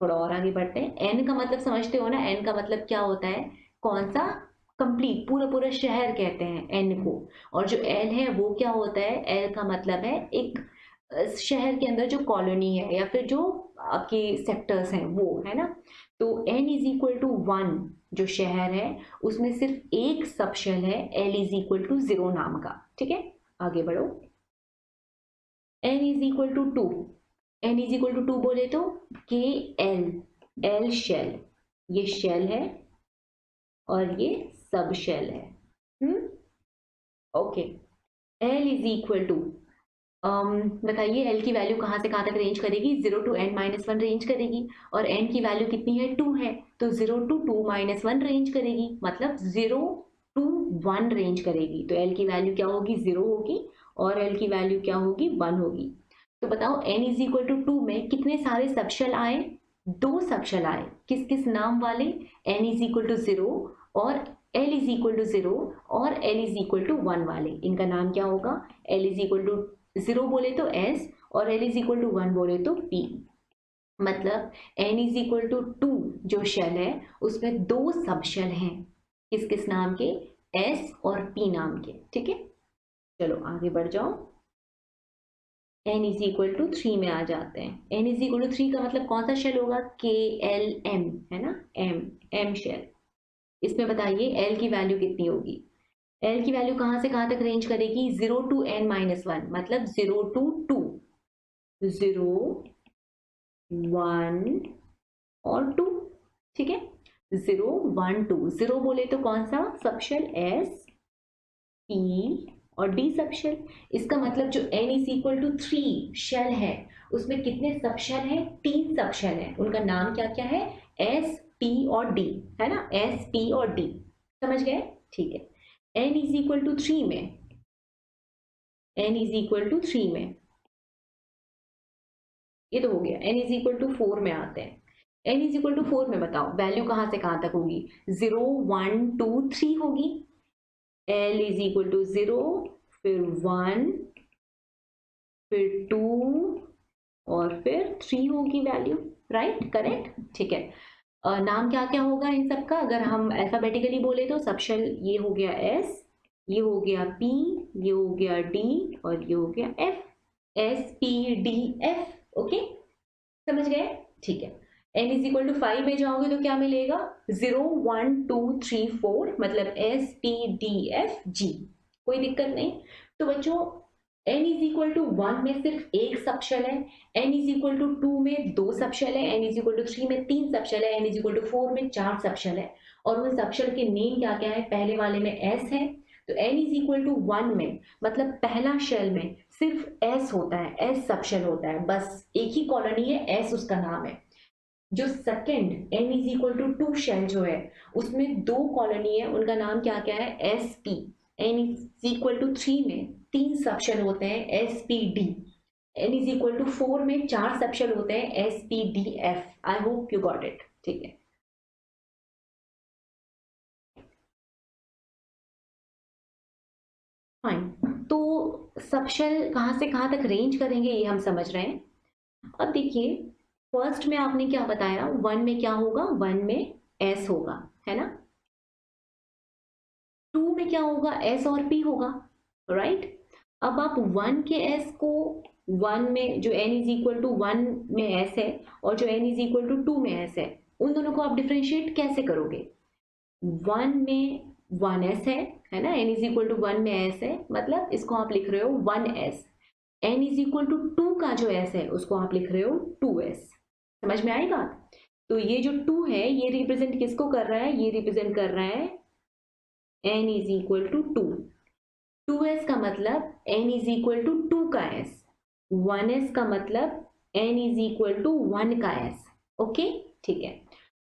थोड़ा और आगे बढ़ते हैं। n का मतलब समझते हो ना, n का मतलब क्या होता है, कौन सा, कंप्लीट, पूरा पूरा शहर कहते हैं n को। और जो l है वो क्या होता है, l का मतलब है एक शहर के अंदर जो कॉलोनी है या फिर जो आपके सेक्टर्स हैं वो, है ना। तो n इज इक्वल टू 1 जो शहर है उसमें सिर्फ एक सब शेल है l इज इक्वल टू 0 नाम का। ठीक है, आगे बढ़ो। n is equal to 2, n is equal to 2 बोले तो के एल शेल, ये शेल है और ये सब शेल है। Okay, l is equal to, बताइए l की वैल्यू कहाँ से कहाँ तक रेंज करेगी, 0 to n minus 1 रेंज करेगी, और n की वैल्यू कितनी है, 2 है, तो 0 to 2 minus 1 रेंज करेगी, मतलब 0 to 1 रेंज करेगी। तो l की वैल्यू क्या होगी, 0 होगी, और l की वैल्यू क्या होगी, 1 होगी। तो बताओ n इज इक्वल टू 2 में कितने सारे सबशेल आए, 2 सबशेल आए, किस किस नाम वाले, n इज इक्वल टू 0 और l इज इक्वल टू 0 और l इज इक्वल टू 1 वाले, इनका नाम क्या होगा, l इज इक्वल टू 0 बोले तो s और l इज इक्वल टू 1 बोले तो p। मतलब n इज इक्वल टू 2 जो शेल है उसमें 2 सब शेल हैं, किस किस नाम के, s और p नाम के। ठीक है, चलो आगे बढ़ जाओ। n इज इक्वल टू 3 में आ जाते हैं। n इज इक्वल टू 3 का मतलब कौन सा शेल होगा, k l m, है ना, m शेल। इसमें बताइए l की वैल्यू कितनी होगी, l की वैल्यू कहाँ से कहाँ तक रेंज करेगी, 0 to n minus 1, मतलब 0 to 2, 0 1 और 2। ठीक है, 0 1 2, 0 बोले तो कौन सा सबशेल, s p और d सबशेल। इसका मतलब जो n is equal to 3 shell है उसमें कितने सबशेल हैं, 3 सबशेल हैं, उनका नाम क्या क्या है, s p और d, है ना, s p और d, समझ गए। ठीक है, n इज इक्वल टू 3 में, n इज इक्वल टू 3 में, ये तो हो गया। n इज इक्वल टू 4 में आते हैं, n इज इक्वल टू 4 में बताओ वैल्यू कहाँ से कहाँ तक होगी, 0 1 2 3 होगी, l इज इक्वल टू 0, फिर 1, फिर 2 और फिर 3 होगी वैल्यू, राइट, करेक्ट। ठीक है, नाम क्या क्या होगा इन सब का, अगर हम अल्फाबेटिकली बोले तो सबशेल ये हो गया s, ये हो गया p, ये हो गया d और ये हो गया f, s p d f। Okay, समझ गए। ठीक है, n इज इक्वल टू 5 में जाओगे तो क्या मिलेगा, 0 1 2 3 4, मतलब s p d f g, कोई दिक्कत नहीं। तो बच्चों n इज इक्वल टू 1 में सिर्फ एक सबशेल है, n इज इक्वल टू 2 में 2 सबशेल है, n इज इक्वल टू 3 में 3 सबशेल है, n इज इक्वल टू 4 में 4 सबशेल है। और उन सबशेल के नेम क्या क्या है, पहले वाले में s है, तो n इज इक्वल टू 1 में मतलब पहला शेल में सिर्फ s होता है, s सबशेल होता है, बस एक ही कॉलोनी है, s उसका नाम है। जो second n is equal to 2 shell जो है उसमें 2 कॉलोनी है, उनका नाम क्या क्या है, s p। n is equal to 3 में 3 सबशेल होते हैं, s p d। n is equal to 4 में 4 सबशेल होते हैं, s p d f। I hope you got it. ठीक है, फाइन। तो सबशेल कहाँ से कहाँ तक रेंज करेंगे ये हम समझ रहे हैं। अब देखिए, फर्स्ट में आपने क्या बताया, 1 में क्या होगा, 1 में s होगा, है ना, 2 में क्या होगा, s और p होगा, राइट। अब आप 1 के s को 1 में जो n इज इक्वल टू 1 में s है और जो n इज इक्वल टू 2 में s है, उन दोनों को आप डिफ्रेंशिएट कैसे करोगे, 1 में 1s है ना, n इज इक्वल टू 1 में s है, मतलब इसको आप लिख रहे हो 1s। n is equal to 2 का जो s है उसको आप लिख रहे हो 2s। समझ में आई बात। तो ये जो 2 है ये रिप्रेजेंट किसको कर रहा है, ये रिप्रेजेंट कर रहा है n is equal to 2। 2s का मतलब n इज इक्वल टू 2 का s, 1s का मतलब n इज इक्वल टू 1 का s। ओके, ठीक है।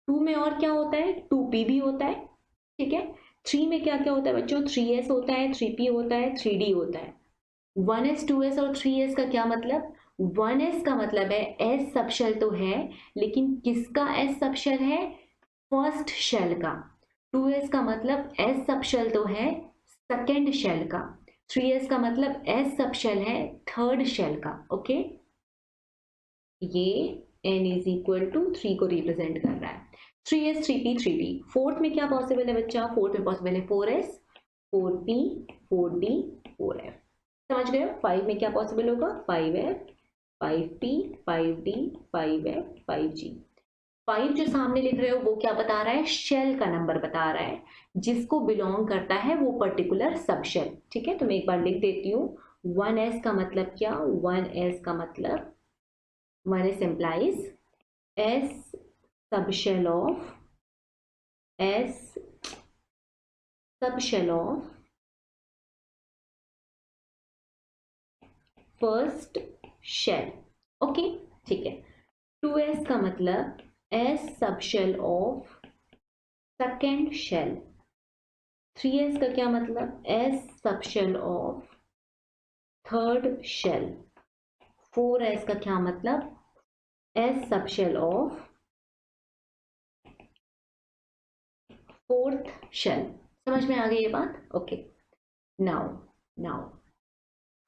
2 में और क्या होता है, 2p भी होता है, ठीक है। 3 में क्या क्या होता है बच्चों, 3s होता है, 3p होता है, 3d होता है। 1s 2s और 3s का क्या मतलब, 1s का मतलब है s सब शेल तो है, लेकिन किसका s सब शेल है, फर्स्ट शेल का। 2s का मतलब s सब शेल तो है सेकेंड शेल का। 3s का मतलब s सब शेल है थर्ड शेल का। ओके, ये n इज इक्वल टू 3 को रिप्रेजेंट कर रहा है। 3s 3p 3d। फोर्थ में क्या पॉसिबल है बच्चा, फोर्थ में पॉसिबल है 4s 4p 4d 4f। समझ गए। 5 में क्या पॉसिबल होगा, 5f 5p 5d 5f 5g। 5 जो सामने लिख रहे हो वो क्या बता रहा है, शेल का नंबर बता रहा है, जिसको बिलोंग करता है वो पर्टिकुलर सब शेल। ठीक है, तो मैं एक बार लिख देती हूँ। 1s का मतलब क्या, 1s का मतलब 1s implies s subshell of s subshell of first shell. Okay, ठीक है। 2s का मतलब s subshell of second shell. 3s का क्या मतलब, s subshell of third shell. 4s का क्या मतलब, s subshell of fourth shell. समझ में आ गई ये बात। ओके, नाउ नाउ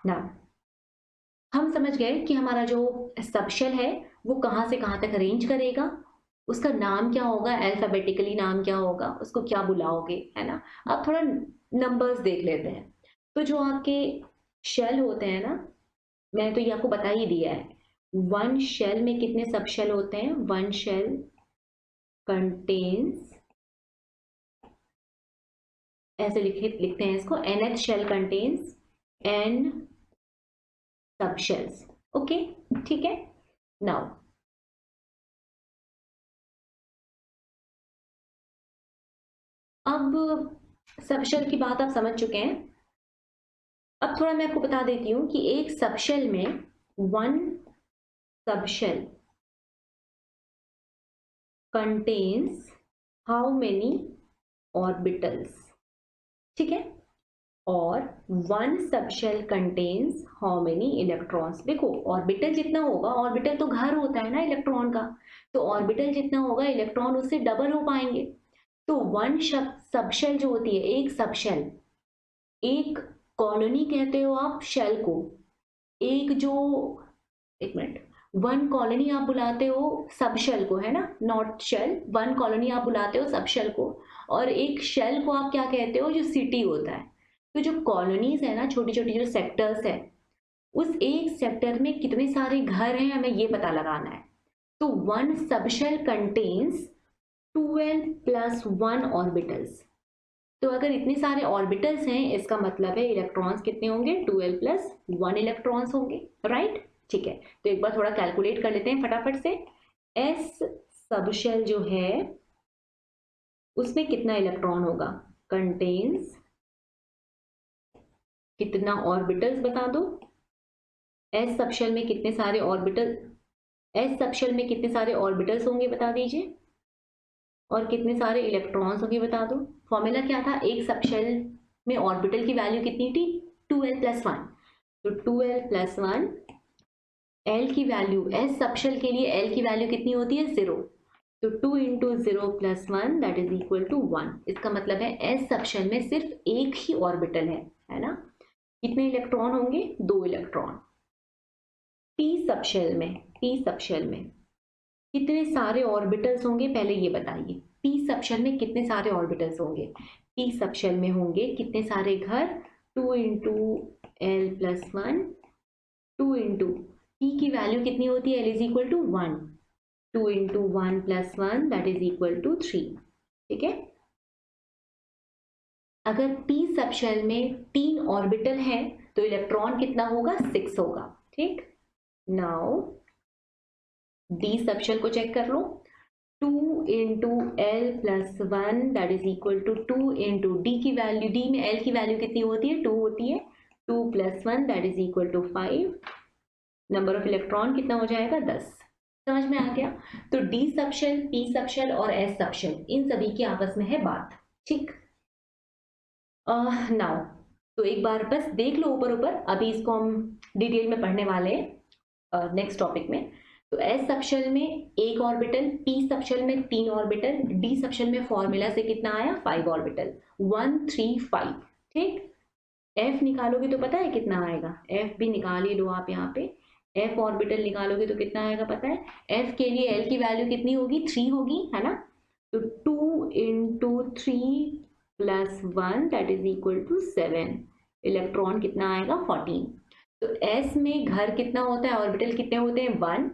नाउ हम समझ गए कि हमारा जो सबशेल है वो कहाँ से कहाँ तक रेंज करेगा, उसका नाम क्या होगा, अल्फाबेटिकली नाम क्या होगा, उसको क्या बुलाओगे, है ना। अब थोड़ा नंबर्स देख लेते हैं। तो जो आपके शेल होते हैं ना, मैंने तो ये आपको बता ही दिया है। वन शेल में कितने सब शेल होते हैं, वन शेल कंटेन्स, ऐसे लिखते हैं इसको, nth शेल कंटेन्स n सब शेल्स। ओके, ठीक है। नाउ अब सबशेल की बात आप समझ चुके हैं। अब थोड़ा मैं आपको बता देती हूँ कि एक सबशेल में one subshell contains how many orbitals, ठीक है, और one subshell contains how many electrons. देखो ऑर्बिटल जितना होगा, ऑर्बिटल तो घर होता है ना इलेक्ट्रॉन का, तो ऑर्बिटल जितना होगा इलेक्ट्रॉन उससे डबल हो पाएंगे। तो वन सबशेल जो होती है, एक सबशेल, एक कॉलोनी कहते हो आप शेल को, एक जो, एक मिनट, वन कॉलोनी आप बुलाते हो सब शेल को, है ना, नॉट शेल, वन कॉलोनी आप बुलाते हो सब शेल को, और एक शेल को आप क्या कहते हो, जो सिटी होता है। तो जो कॉलोनीज है ना, छोटी छोटी जो सेक्टर्स है, उस एक सेक्टर में कितने सारे घर हैं हमें ये पता लगाना है। तो one subshell contains 12 plus 1 orbitals. तो अगर इतने सारे ऑर्बिटल्स हैं, इसका मतलब है इलेक्ट्रॉन्स कितने होंगे, 12 प्लस 1 इलेक्ट्रॉन्स होंगे, राइट। ठीक है, तो एक बार थोड़ा कैलकुलेट कर लेते हैं फटाफट से। एस सबशेल जो है उसमें कितना इलेक्ट्रॉन होगा, कंटेन्स कितना ऑर्बिटल्स बता दो। एस सबशेल में कितने सारे ऑर्बिटल, एस सबशेल में कितने सारे ऑर्बिटल्स होंगे बता दीजिए, और कितने सारे इलेक्ट्रॉन्स होंगे बता दो। फॉर्मूला क्या था, एक सबशेल में ऑर्बिटल की वैल्यू कितनी थी, 2l प्लस 1। तो 2l प्लस 1, एल की वैल्यू, एस सबशेल के लिए एल की वैल्यू कितनी होती है, 0। तो 2 into 0 plus 1 that is equal to 1। इसका मतलब है एस सबशेल में सिर्फ एक ही ऑर्बिटल है ना। कितने इलेक्ट्रॉन होंगे, 2 इलेक्ट्रॉन। पी सबशेल में, पी सबशेल में कितने सारे ऑर्बिटल्स होंगे, पहले ये बताइए। पी सबशेल में कितने सारे ऑर्बिटल्स होंगे, पी सबशेल में होंगे कितने सारे घर, 2 into L plus 1, 2 into P की वैल्यू कितनी होती है, L is equal to 1, 2 into 1 plus 1 that is equal to 3। ठीक है, अगर पी सबशेल में 3 ऑर्बिटल है तो इलेक्ट्रॉन कितना होगा, 6 होगा। ठीक, नाउ डी सबशेल को चेक कर लो। 2 into L plus 1 that is equal to 2 into D की वैल्यू, डी में एल की वैल्यू कितनी होती है, 2 होती है, 2 plus 1 that is equal to 5। Number of electron कितना हो जाएगा, 10। समझ में आ गया? तो डी सबशेल, पी सबशेल और एस सबशेल इन सभी की आपस में है बात, ठीक। नाउ तो एक बार बस देख लो ऊपर ऊपर, अभी इसको हम डिटेल में पढ़ने वाले हैं नेक्स्ट टॉपिक में। तो एस सबशेल में एक ऑर्बिटल, पी सबशेल में 3 ऑर्बिटल, डी सबशेल में फॉर्मूला से कितना आया 5 ऑर्बिटल, 1 3 5, ठीक। एफ निकालोगे तो पता है कितना आएगा, एफ भी निकाल ही लो आप यहाँ पे, एफ ऑर्बिटल निकालोगे तो कितना आएगा पता है, एफ के लिए एल की वैल्यू कितनी होगी 3 होगी, है ना। तो 2 into 3 plus 1 that is equal to 7, electron कितना आएगा 14। तो एस में घर कितना होता है, ऑर्बिटल कितने होते हैं 1,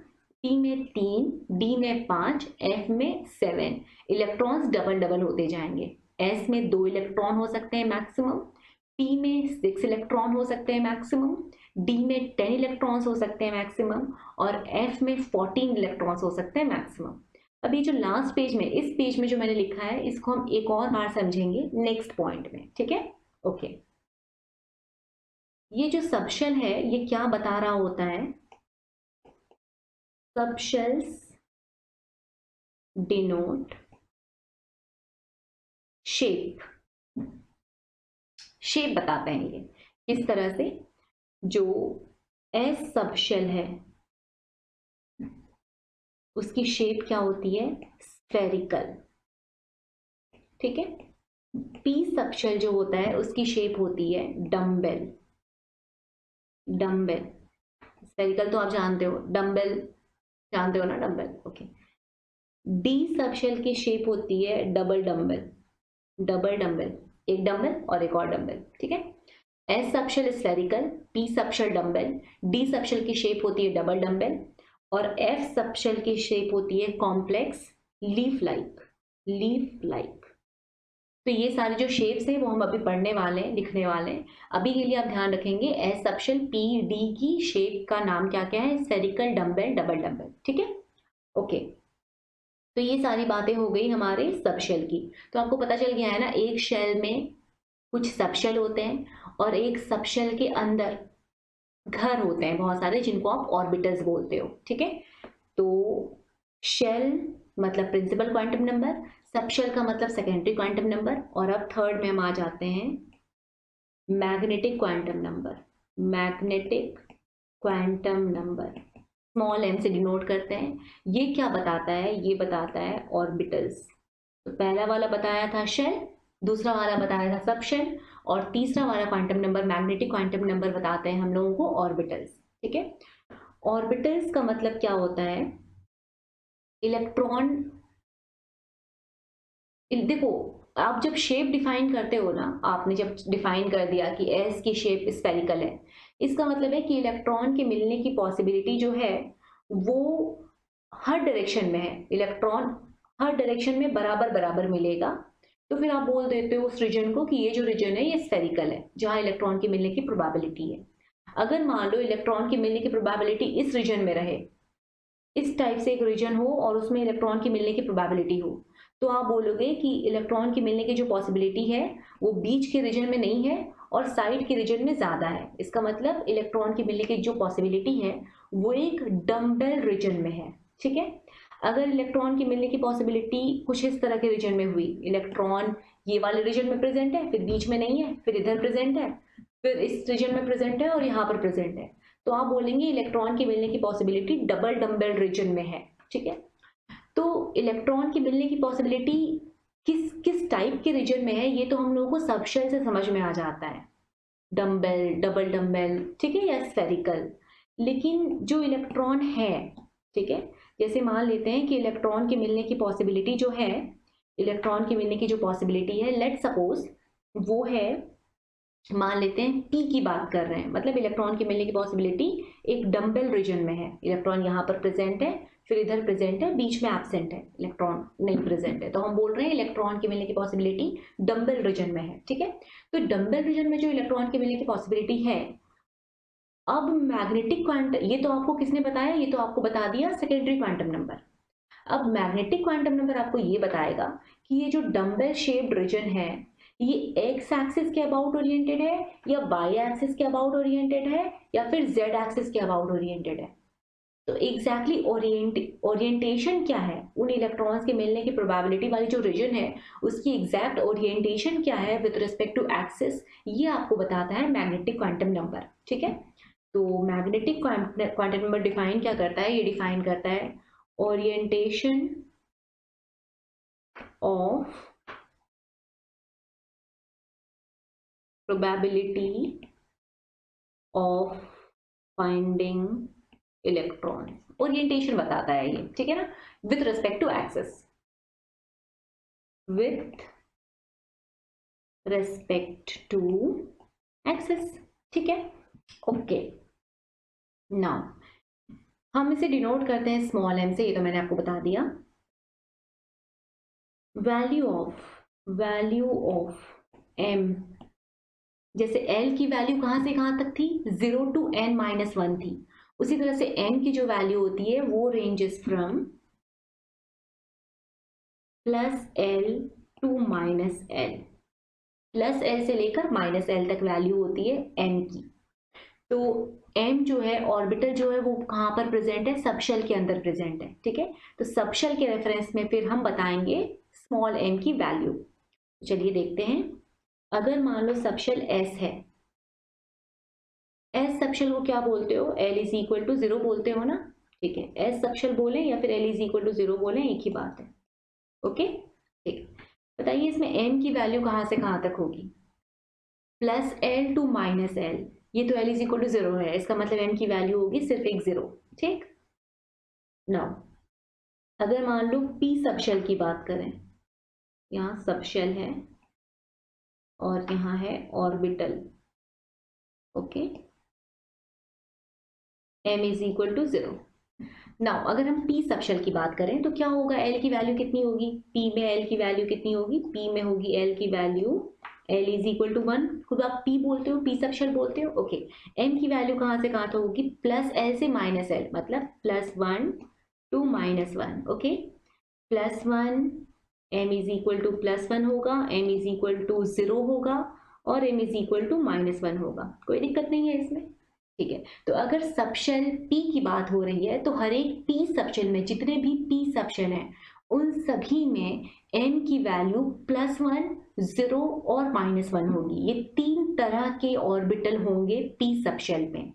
पी में 3, डी में 5, एफ में 7, इलेक्ट्रॉन्स डबल डबल होते जाएंगे। एस में 2 इलेक्ट्रॉन हो सकते हैं मैक्सिमम, पी में 6 इलेक्ट्रॉन हो सकते हैं मैक्सिमम, डी में 10 इलेक्ट्रॉन्स हो सकते हैं मैक्सिमम, और एफ में 14 इलेक्ट्रॉन्स हो सकते हैं मैक्सिमम। अभी जो लास्ट पेज में, इस पेज में जो मैंने लिखा है इसको हम एक और बार समझेंगे नेक्स्ट पॉइंट में, ठीक है। ओके, ये जो सबशेल है ये क्या बता रहा होता है, सबशेल्स डिनोट शेप, शेप बताते हैं ये किस तरह से। जो एस सबशेल है उसकी शेप क्या होती है स्फेरिकल, ठीक है। पी सबशेल जो होता है उसकी शेप होती है डम्बेल, डम्बेल स्फेरिकल तो आप जानते हो, डम्बेल जानते हो ना, डम्बेल, ओके। डी सबशेल की शेप होती है डबल डम्बेल, डबल डम्बेल, एक डम्बेल और एक और डम्बेल, ठीक है। S subshell spherical, P subshell dumbbell, D subshell की शेप होती है डबल डम्बेल, और एफ सबशेल की शेप होती है complex leaf like, leaf like. तो ये सारे जो शेप्स हैं वो हम अभी पढ़ने वाले हैं, लिखने वाले हैं। अभी के लिए आप ध्यान रखेंगे एस सबशेल पी डी की शेप का नाम क्या क्या है, स्फेरिकल, डम्बेल, डबल डम्बेल, ठीक है। ओके, तो ये सारी बातें हो गई हमारे सबशेल की। तो आपको पता चल गया है ना, एक शेल में कुछ सबशेल होते हैं और एक सबशेल के अंदर घर होते हैं बहुत सारे जिनको आप ऑर्बिटल्स बोलते हो, ठीक है। तो शेल मतलब प्रिंसिपल क्वांटम नंबर, सबशेल का मतलब सेकेंडरी क्वांटम नंबर, और अब थर्ड में हम आ जाते हैं magnetic quantum number, magnetic quantum number small m से डिनोट करते हैं। ये क्या बताता है, ये बताता है ऑर्बिटल्स। तो पहला वाला बताया था शेल, दूसरा वाला बताया था सबशेल, और तीसरा वाला quantum number magnetic quantum number बताते हैं हम लोगों को ऑर्बिटल्स, ठीक है। ऑर्बिटल्स का मतलब क्या होता है, इलेक्ट्रॉन, देखो आप जब शेप डिफाइन करते हो ना, आपने जब डिफाइन कर दिया कि एस की शेप स्फेरिकल है, इसका मतलब है कि इलेक्ट्रॉन के मिलने की पॉसिबिलिटी जो है वो हर डायरेक्शन में है, इलेक्ट्रॉन हर डायरेक्शन में बराबर बराबर मिलेगा। तो फिर आप बोल देते हो उस रीजन को कि ये जो रीजन है ये स्फेरिकल है, जहां इलेक्ट्रॉन के मिलने की प्रोबेबिलिटी है। अगर मान लो इलेक्ट्रॉन के मिलने की प्रोबेबिलिटी इस रीजन में रहे, इस टाइप से एक रीजन हो और उसमें इलेक्ट्रॉन की मिलने की प्रोबेबिलिटी हो, तो आप बोलोगे कि इलेक्ट्रॉन की मिलने की जो पॉसिबिलिटी है वो बीच के रीजन में नहीं है और साइड के रीजन में ज्यादा है। इसका मतलब इलेक्ट्रॉन की मिलने की जो पॉसिबिलिटी है वो एक डम्बेल रीजन में है, ठीक है। अगर इलेक्ट्रॉन की मिलने की पॉसिबिलिटी कुछ इस तरह के रीजन में हुई, इलेक्ट्रॉन ये वाले रीजन में प्रेजेंट है, फिर बीच में नहीं है, फिर इधर प्रेजेंट है, फिर इस रीजन में प्रेजेंट है और यहाँ पर प्रेजेंट है, तो आप बोलेंगे इलेक्ट्रॉन के मिलने की पॉसिबिलिटी डबल डम्बेल रीजन में है, ठीक है। तो इलेक्ट्रॉन की मिलने की पॉसिबिलिटी किस किस टाइप के रीजन में है ये तो हम लोगों को सबशेल से समझ में आ जाता है, डम्बेल, डबल डम्बेल, ठीक है, या स्फेरिकल। लेकिन जो इलेक्ट्रॉन है, ठीक है, जैसे मान लेते हैं कि इलेक्ट्रॉन के मिलने की पॉसिबिलिटी जो है, इलेक्ट्रॉन के मिलने की जो पॉसिबिलिटी है, लेट सपोज वो है, मान लेते हैं पी की बात कर रहे हैं, मतलब इलेक्ट्रॉन की मिलने की पॉसिबिलिटी एक डम्बेल रीजन में है, इलेक्ट्रॉन यहाँ पर प्रेजेंट है, फिर इधर प्रेजेंट है, बीच में एब्सेंट है, इलेक्ट्रॉन नहीं प्रेजेंट है, तो हम बोल रहे हैं इलेक्ट्रॉन की मिलने की पॉसिबिलिटी डम्बेल रीजन में है, ठीक है। तो डम्बेल रीजन में जो इलेक्ट्रॉन की मिलने की पॉसिबिलिटी है, अब मैग्नेटिक क्वांटम, ये तो आपको किसने बताया, ये तो आपको बता दिया सेकेंडरी क्वांटम नंबर। अब मैग्नेटिक क्वांटम नंबर आपको ये बताएगा कि ये जो डम्बेल शेप्ड रीजन है ये एक्स एक्सिस के अबाउट ओरिएंटेड है या वाई एक्सिस के अबाउट ओरिएंटेड है या फिर जेड एक्सिस के अबाउट ओरिएंटेड है। तो एग्जैक्टली ओरिएंटेशन क्या है, उन इलेक्ट्रॉन्स के मिलने की प्रोबेबिलिटी वाली जो रीजन है उसकी एग्जैक्ट ओरिएंटेशन क्या है विद रिस्पेक्ट टू एक्सिस, ये आपको बताता है मैग्नेटिक क्वांटम नंबर। ठीक है, तो मैग्नेटिक क्वांटम नंबर डिफाइन क्या करता है, ये डिफाइन करता है orientation of probability of finding electrons, orientation बताता है ये। ठीक है ना, with respect to axis, with respect to axis. ठीक है, ओके। नाउ हम इसे डिनोट करते हैं स्मॉल m से, ये तो मैंने आपको बता दिया। वैल्यू ऑफ m, जैसे L की वैल्यू कहां से कहां तक थी, 0 to n-1 थी, उसी तरह से m की जो वैल्यू होती है वो ranges from +L to -L, +L से लेकर -L तक वैल्यू होती है m की। तो m जो है ऑर्बिटल जो है वो कहां पर प्रेजेंट है, सबशेल के अंदर प्रेजेंट है। ठीक है, तो सबशेल के रेफरेंस में फिर हम बताएंगे स्मॉल m की वैल्यू। चलिए देखते हैं, अगर मान लो सबशेल S है, S सबशेल को क्या बोलते हो, L इज इक्वल टू 0 बोलते हो ना। ठीक है, S सबशेल बोले या फिर L इज इक्वल टू 0 बोले, एक ही बात है। ओके, ठीक, बताइए इसमें m की वैल्यू कहां से कहां तक होगी, +L to -L, ये तो L इज इक्वल टू 0 है, इसका मतलब m की वैल्यू होगी सिर्फ एक 0। ठीक, नाउ अगर मान लो p सबशेल की बात करें, यहाँ सबशेल है और यहाँ है orbital. Okay, m is equal to 0। Now अगर हम p सबशेल की बात करें तो क्या होगा, l की वैल्यू कितनी होगी, p में l की वैल्यू कितनी होगी, p में होगी l की value l is equal to 1, खुद आप p बोलते हो, p सबशेल बोलते हो। ओके, m की वैल्यू कहां से कहां तक होगी, +L से -L, मतलब +1 to -1। Okay, +1 m is equal to +1 होगा, m इज इक्वल टू 0 होगा और m इज इक्वल टू -1 होगा, कोई दिक्कत नहीं है इसमें। ठीक है, तो अगर सबशेल p की बात हो रही है तो हर एक p सबशेल में, जितने भी p सबशेल हैं उन सभी में m की वैल्यू +1, 0 और -1 होगी। ये 3 तरह के ऑर्बिटल होंगे p सबशेल में।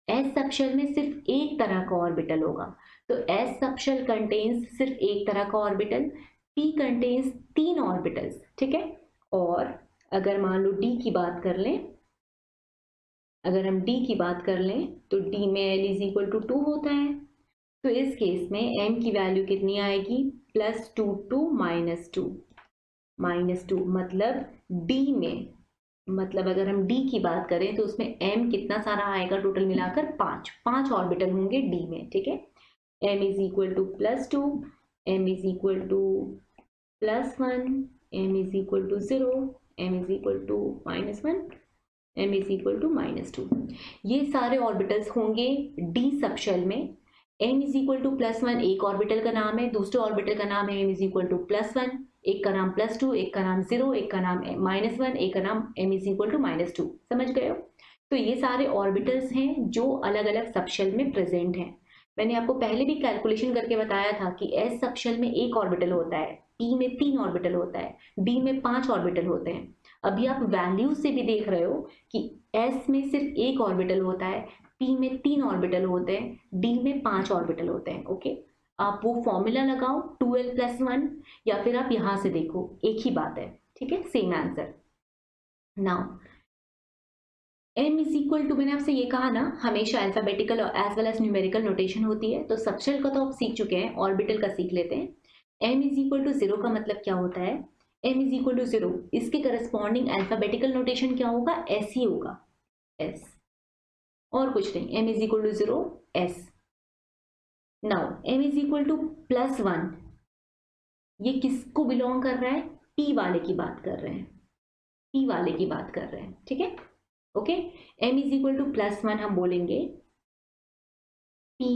s सबशेल में सिर्फ एक तरह का ऑर्बिटल होगा, तो s सबशेल कंटेन्स सिर्फ एक तरह का ऑर्बिटल, p कंटेन्स 3 ऑर्बिटल्स। ठीक है, और अगर मान लो d की बात कर लें, अगर हम d की बात कर लें तो d में l इज इक्वल टू 2 होता है, तो इस केस में m की वैल्यू कितनी आएगी, +2 to -2, मतलब d में, मतलब अगर हम d की बात करें तो उसमें m कितना सारा आएगा, टोटल मिलाकर 5 ऑर्बिटल होंगे d में। ठीक है, m is equal to +2, m is equal to +1, m is equal to 0, m is equal to -1, m is equal to -2। ये सारे ऑर्बिटल्स होंगे d सबशेल में। m इज इक्वल टू +1 एक ऑर्बिटल का नाम है, दूसरे ऑर्बिटल का नाम है m इज इक्वल टू +1, एक का नाम +2, एक का नाम 0, एक का नाम -1, एक का नाम m इज इक्वल टू -2। समझ गए हो, तो ये सारे ऑर्बिटल्स हैं जो अलग अलग सबशेल में प्रेजेंट हैं। मैंने आपको पहले भी कैलकुलेशन करके बताया था कि s सबशेल में एक ऑर्बिटल होता है, p में 3 ऑर्बिटल होता है, d में 5 ऑर्बिटल होते हैं। अभी आप वैल्यू से भी देख रहे हो कि s में सिर्फ एक ऑर्बिटल होता है, p में 3 ऑर्बिटल होते हैं, d में 5 ऑर्बिटल होते हैं। ओके, आप वो फॉर्मूला लगाओ 2l+1, या फिर आप यहां से देखो, एक ही बात है। ठीक है, same answer. Now m is equal to, मैंने आपसे ये कहा ना, हमेशा अल्फाबेटिकल और as well as numerical notation होती है, तो सबशेल का तो आप सीख चुके हैं, ऑर्बिटल का सीख लेते हैं। m इज इक्वल टू 0 का मतलब क्या होता है, m इज इक्वल टू 0, इसके करस्पॉन्डिंग अल्फाबेटिकल नोटेशन क्या होगा, s ही होगा, s, और कुछ नहीं, m is equal to 0, s। Now m is equal to +1, ये किसको बिलोंग कर रहा है, p वाले की बात कर रहे हैं, p वाले की बात कर रहे हैं। ठीक है, okay, m is equal to +1 हम बोलेंगे p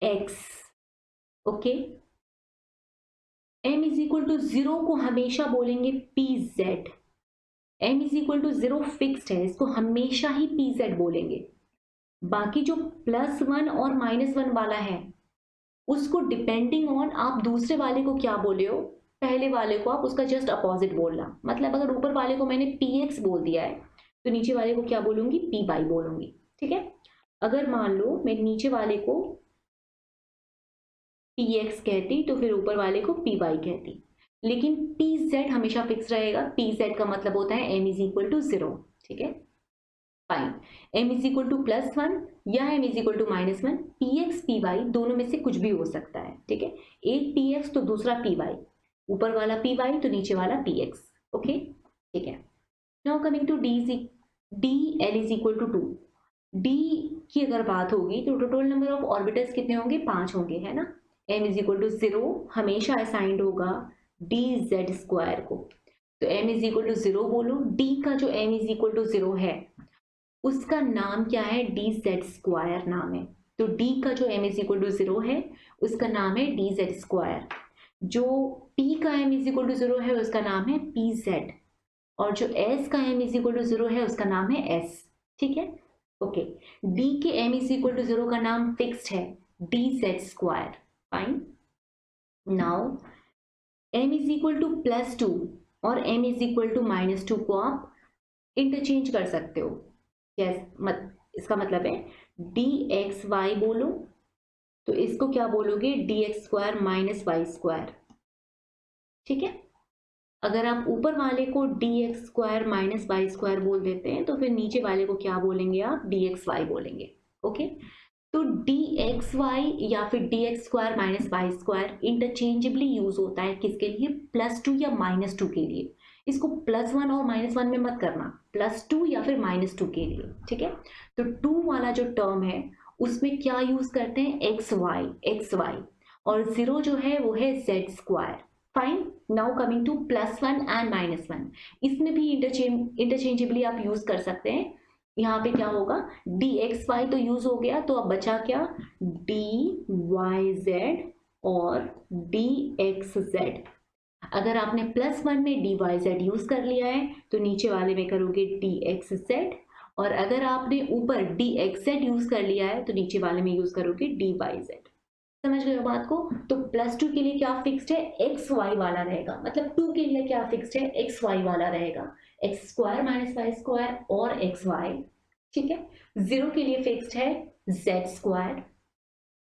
x। Okay, m is equal to 0 को हमेशा बोलेंगे pz, m is equal to 0 fixed है, इसको हमेशा ही pz बोलेंगे। बाकी जो +1 और -1 वाला है उसको डिपेंडिंग ऑन आप दूसरे वाले को क्या बोले हो, पहले वाले को आप उसका जस्ट अपोजिट बोलना। मतलब अगर ऊपर वाले को मैंने px बोल दिया है तो नीचे वाले को क्या बोलूंगी, py बोलूंगी। ठीक है, अगर मान लो मैं नीचे वाले को px कहती तो फिर ऊपर वाले को py कहती, लेकिन pz हमेशा फिक्स रहेगा। pz का मतलब होता है m इज इक्वल टू 0। ठीक है, fine. m is equal to +1 या m is equal to -1, px py दोनों में से कुछ भी हो सकता है। ठीक है, एक px तो दूसरा py, ऊपर वाला py तो नीचे वाला px। ओके, ठीक है। Now coming to dl is equal to 2। d की अगर बात होगी तो टोटल नंबर ऑफ ऑर्बिटल्स कितने होंगे, 5 होंगे, है ना। m इज इक्वल टू 0 हमेशा असाइंड होगा dz² को, तो m इज इक्वल टू 0 बोलो। d का जो m इज इक्वल टू 0 है उसका नाम क्या है, dz² नाम है। तो d का जो m इज इक्वल टू 0 है उसका नाम है dz²। जो p का m इज इक्वल टू 0 है उसका नाम है pz, और जो s का m इज इक्वल टू 0 है उसका नाम है s। ठीक है, ओके। d के m इज इक्वल टू 0 का नाम फिक्स्ड है dz²। Fine. Now m is equal to +2 और m इज इक्वल टू -2 को आप इंटरचेंज कर सकते हो। इसका मतलब है dxy बोलो तो इसको क्या बोलोगे, dx² -y²। ठीक है, अगर आप ऊपर वाले को dx² -y² बोल देते हैं तो फिर नीचे वाले को क्या बोलेंगे, आप dxy बोलेंगे। ओके, तो dxy या फिर dx² -y² इंटरचेंजेबली यूज होता है किसके लिए, +2 या -2 के लिए। इसको +1 और -1 में मत करना, +2 या फिर -2 के लिए। ठीक है, तो 2 वाला जो टर्म है उसमें क्या यूज करते हैं, xy, और 0 जो है वो है z²। Fine. Now coming to +1 and -1, इसमें भी इंटरचेंजेबली आप यूज कर सकते हैं। यहाँ पे क्या होगा, dxy तो यूज हो गया, तो अब बचा क्या, dyz और dxz। अगर आपने +1 में dyz यूज कर लिया है तो नीचे वाले में करोगे dxz, और अगर आपने ऊपर dxz यूज कर लिया है तो नीचे वाले में यूज करोगे dyz। समझ गए हो बात को। तो +2 के लिए क्या फिक्स्ड है, xy वाला रहेगा। मतलब 2 के लिए क्या फिक्स्ड है, xy वाला रहेगा, x² -y² और xy। ठीक है, 0 के लिए फिक्स्ड है z²।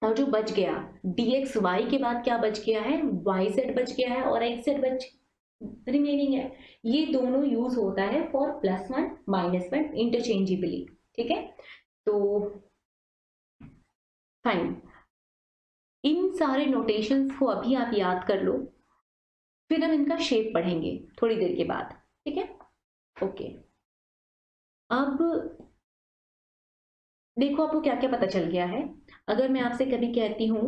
और जो बच गया dxy के बाद क्या बच गया है, yz बच गया है और xz बच रिमेनिंग है। ये दोनों यूज होता है फॉर +1 -1 इंटरचेंजेबली। ठीक है, तो फाइन। इन सारे नोटेशंस को अभी आप याद कर लो, फिर हम इनका शेप पढ़ेंगे थोड़ी देर के बाद। ठीक है, ओके। अब देखो आपको क्या क्या पता चल गया है। अगर मैं आपसे कभी कहती हूं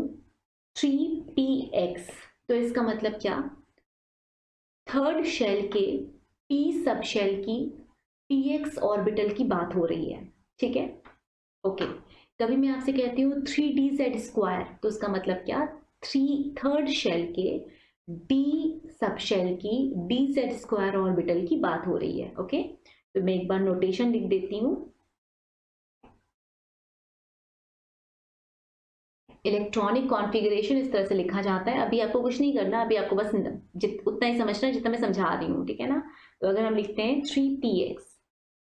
3px तो इसका मतलब क्या, थर्ड शेल के p सब शेल की px ऑर्बिटल की बात हो रही है। ठीक है, ओके। कभी मैं आपसे कहती हूँ 3dz² तो उसका मतलब क्या, थर्ड शेल के d सब शेल की dz² ऑर्बिटल की बात हो रही है। ओके, तो मैं एक बार नोटेशन लिख देती हूँ। इलेक्ट्रॉनिक कॉन्फ़िगरेशन इस तरह से लिखा जाता है। अभी आपको कुछ नहीं करना, अभी आपको बस उतना ही समझना है जितना मैं समझा रही हूँ। ठीक है ना, तो अगर हम लिखते हैं 3px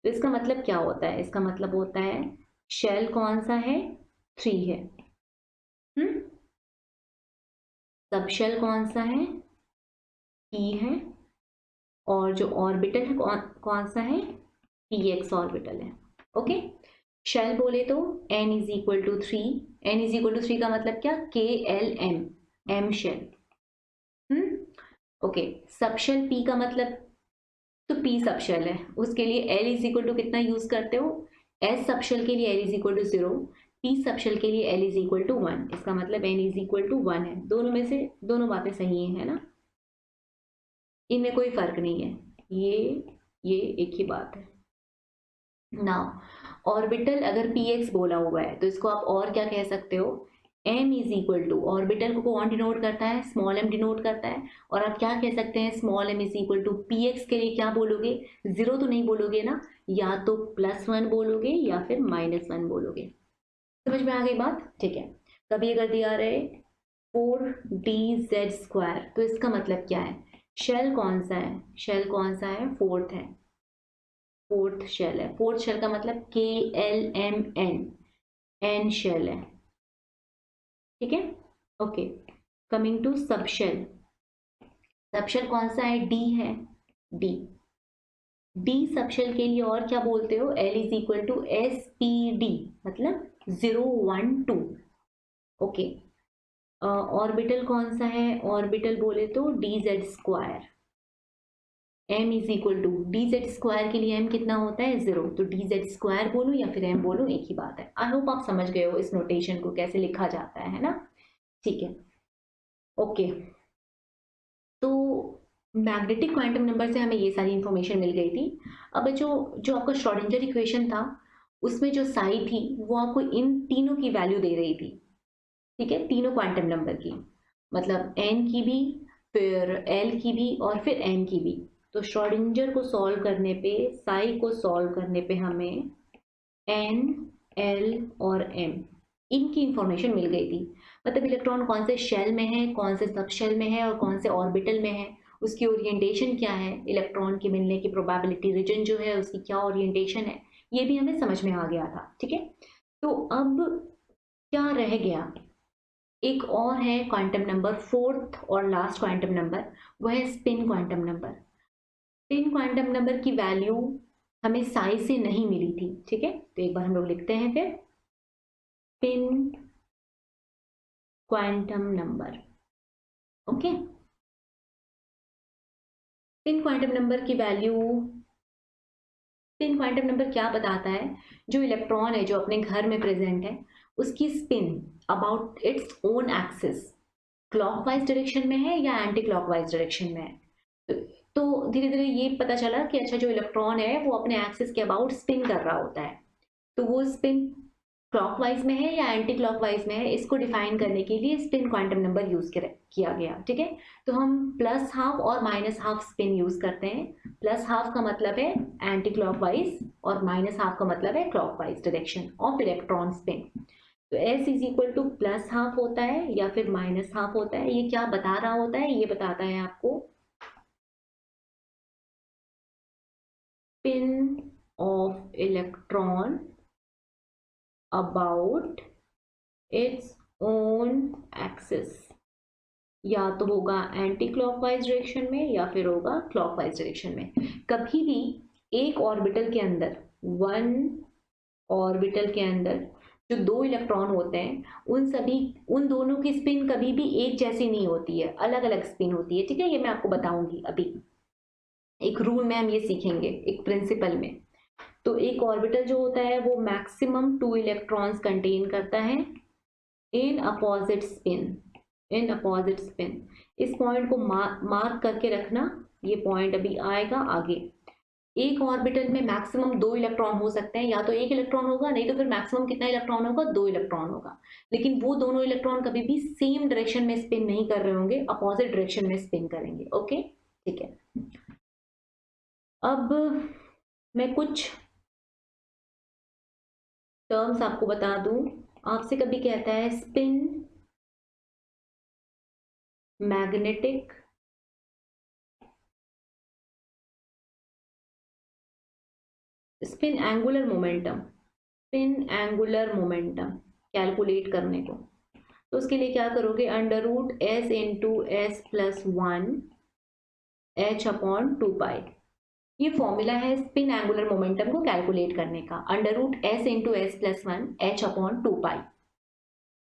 तो इसका मतलब क्या होता है, इसका मतलब होता है शेल कौन सा है, 3 है। सब शेल कौन सा है, p है, और जो ऑर्बिटल है कौन सा है, px ऑर्बिटल है। ओके, शेल बोले तो n is equal to 3, n is equal to 3 का मतलब क्या, KLM, m shell. Okay, subshell p का मतलब तो p सब शेल है, उसके लिए l इज इक्वल टू कितना यूज करते हो, s सब शेल के लिए l is equal to 0, p subshell के लिए l इज इक्वल टू 1। इसका मतलब n इज इक्वल टू 1 है। दोनों में से दोनों बातें सही है ना, इनमें कोई फर्क नहीं है, ये एक ही बात है। नाउ ऑर्बिटल अगर px बोला हुआ है तो इसको आप और क्या कह सकते हो, m is equal to, orbital को कौन डिनोट करता है, स्मॉल m डिनोट करता है, और आप क्या कह सकते हैं, small m is equal to px के लिए क्या बोलोगे, 0 तो नहीं बोलोगे ना, या तो +1 बोलोगे या फिर -1 बोलोगे। समझ में आ गई बात? ठीक है। कभी अगर दिया रहे 4dz², तो इसका मतलब क्या है? शेल कौन सा है? शेल कौन सा है? फोर्थ है, फोर्थ शेल है। फोर्थ शेल का मतलब KLMN, एन शेल है, ठीक है। Okay, coming to subshell. Subshell कौन सा है? डी है, डी। डी सब शेल के लिए और क्या बोलते हो? L is equal to SPD, मतलब 0 1 2। ओके, ऑर्बिटल कौन सा है? ऑर्बिटल बोले तो dz²। m is equal to dz² के लिए m कितना होता है? 0। तो dz² बोलो या फिर m बोलो, एक ही बात है। आई होप आप समझ गए हो इस नोटेशन को कैसे लिखा जाता है ना? ठीक है, ओके। तो मैग्नेटिक क्वांटम नंबर से हमें ये सारी इंफॉर्मेशन मिल गई थी। अब जो जो आपका श्रोडिंगर इक्वेशन था, उसमें जो साई थी वो आपको इन तीनों की वैल्यू दे रही थी, ठीक है, तीनों क्वांटम नंबर की, मतलब n की भी, फिर l की भी और फिर m की भी। तो श्रोडिंगर को सॉल्व करने पे, साई को सॉल्व करने पे हमें n, l और m इनकी इंफॉर्मेशन मिल गई थी। मतलब इलेक्ट्रॉन कौन से शेल में है, कौन से सब शेल में है और कौन से ऑर्बिटल में है, उसकी ओरिएंटेशन क्या है, इलेक्ट्रॉन के मिलने की प्रोबेबिलिटी रीजन जो है उसकी क्या ओरिएंटेशन है, ये भी हमें समझ में आ गया था, ठीक है। तो अब क्या रह गया? एक और है क्वांटम नंबर, फोर्थ और लास्ट क्वांटम नंबर, वह है spin quantum number. Spin quantum number की वैल्यू हमें साई से नहीं मिली थी, ठीक है। तो एक बार हम लोग लिखते हैं फिर, spin quantum number, okay. Spin quantum number की वैल्यू, स्पिन क्वांटम नंबर क्या बताता है? जो इलेक्ट्रॉन है जो अपने घर में प्रेजेंट है, उसकी spin about its own axis clockwise direction में है या एंटी क्लॉकवाइज डायरेक्शन में है। तो धीरे धीरे ये पता चला कि अच्छा, जो इलेक्ट्रॉन है वो अपने एक्सिस के अबाउट स्पिन कर रहा होता है। तो वो स्पिन क्लॉकवाइज में है या एंटी क्लॉकवाइज में है, इसको डिफाइन करने के लिए स्पिन क्वांटम नंबर यूज किया गया, ठीक है। तो हम प्लस हाफ और माइनस हाफ स्पिन यूज करते हैं। प्लस हाफ का मतलब है एंटी क्लॉकवाइज और माइनस हाफ का मतलब है clockwise direction of electron spin. तो S is equal two plus half होता है या फिर माइनस हाफ होता है। ये क्या बता रहा होता है? ये बताता है आपको spin off electron about its own axis, या तो होगा एंटी क्लॉकवाइज डायरेक्शन में या फिर होगा क्लॉकवाइज डायरेक्शन में। कभी भी एक ऑर्बिटल के अंदर, वन ऑर्बिटल के अंदर जो दो इलेक्ट्रॉन होते हैं, उन दोनों की स्पिन कभी भी एक जैसी नहीं होती है, अलग अलग स्पिन होती है, ठीक है। ये मैं आपको बताऊंगी अभी, एक रूल में हम ये सीखेंगे, एक प्रिंसिपल में। तो एक ऑर्बिटल जो होता है वो मैक्सिमम 2 इलेक्ट्रॉन्स कंटेन करता है in opposite spin, in opposite spin. इस पॉइंट को मार्क करके रखना, ये पॉइंट अभी आएगा आगे। एक ऑर्बिटल में मैक्सिमम 2 इलेक्ट्रॉन हो सकते हैं, या तो एक इलेक्ट्रॉन होगा, नहीं तो फिर मैक्सिमम कितना इलेक्ट्रॉन होगा? 2 इलेक्ट्रॉन होगा। लेकिन वो दोनों इलेक्ट्रॉन कभी भी सेम डायरेक्शन में स्पिन नहीं कर रहे होंगे, अपोजिट डायरेक्शन में स्पिन करेंगे, ओके, ठीक है। अब मैं कुछ टर्म्स आपको बता दूं। आपसे कभी कहता है spin magnetic spin angular momentum, spin angular momentum calculate करने को, तो उसके लिए क्या करोगे? Under root S into S plus 1 H upon 2 pi. ये फॉर्मूला है स्पिन एंगुलर मोमेंटम को कैलकुलेट करने का। Under root S into S plus 1 H upon 2 pi.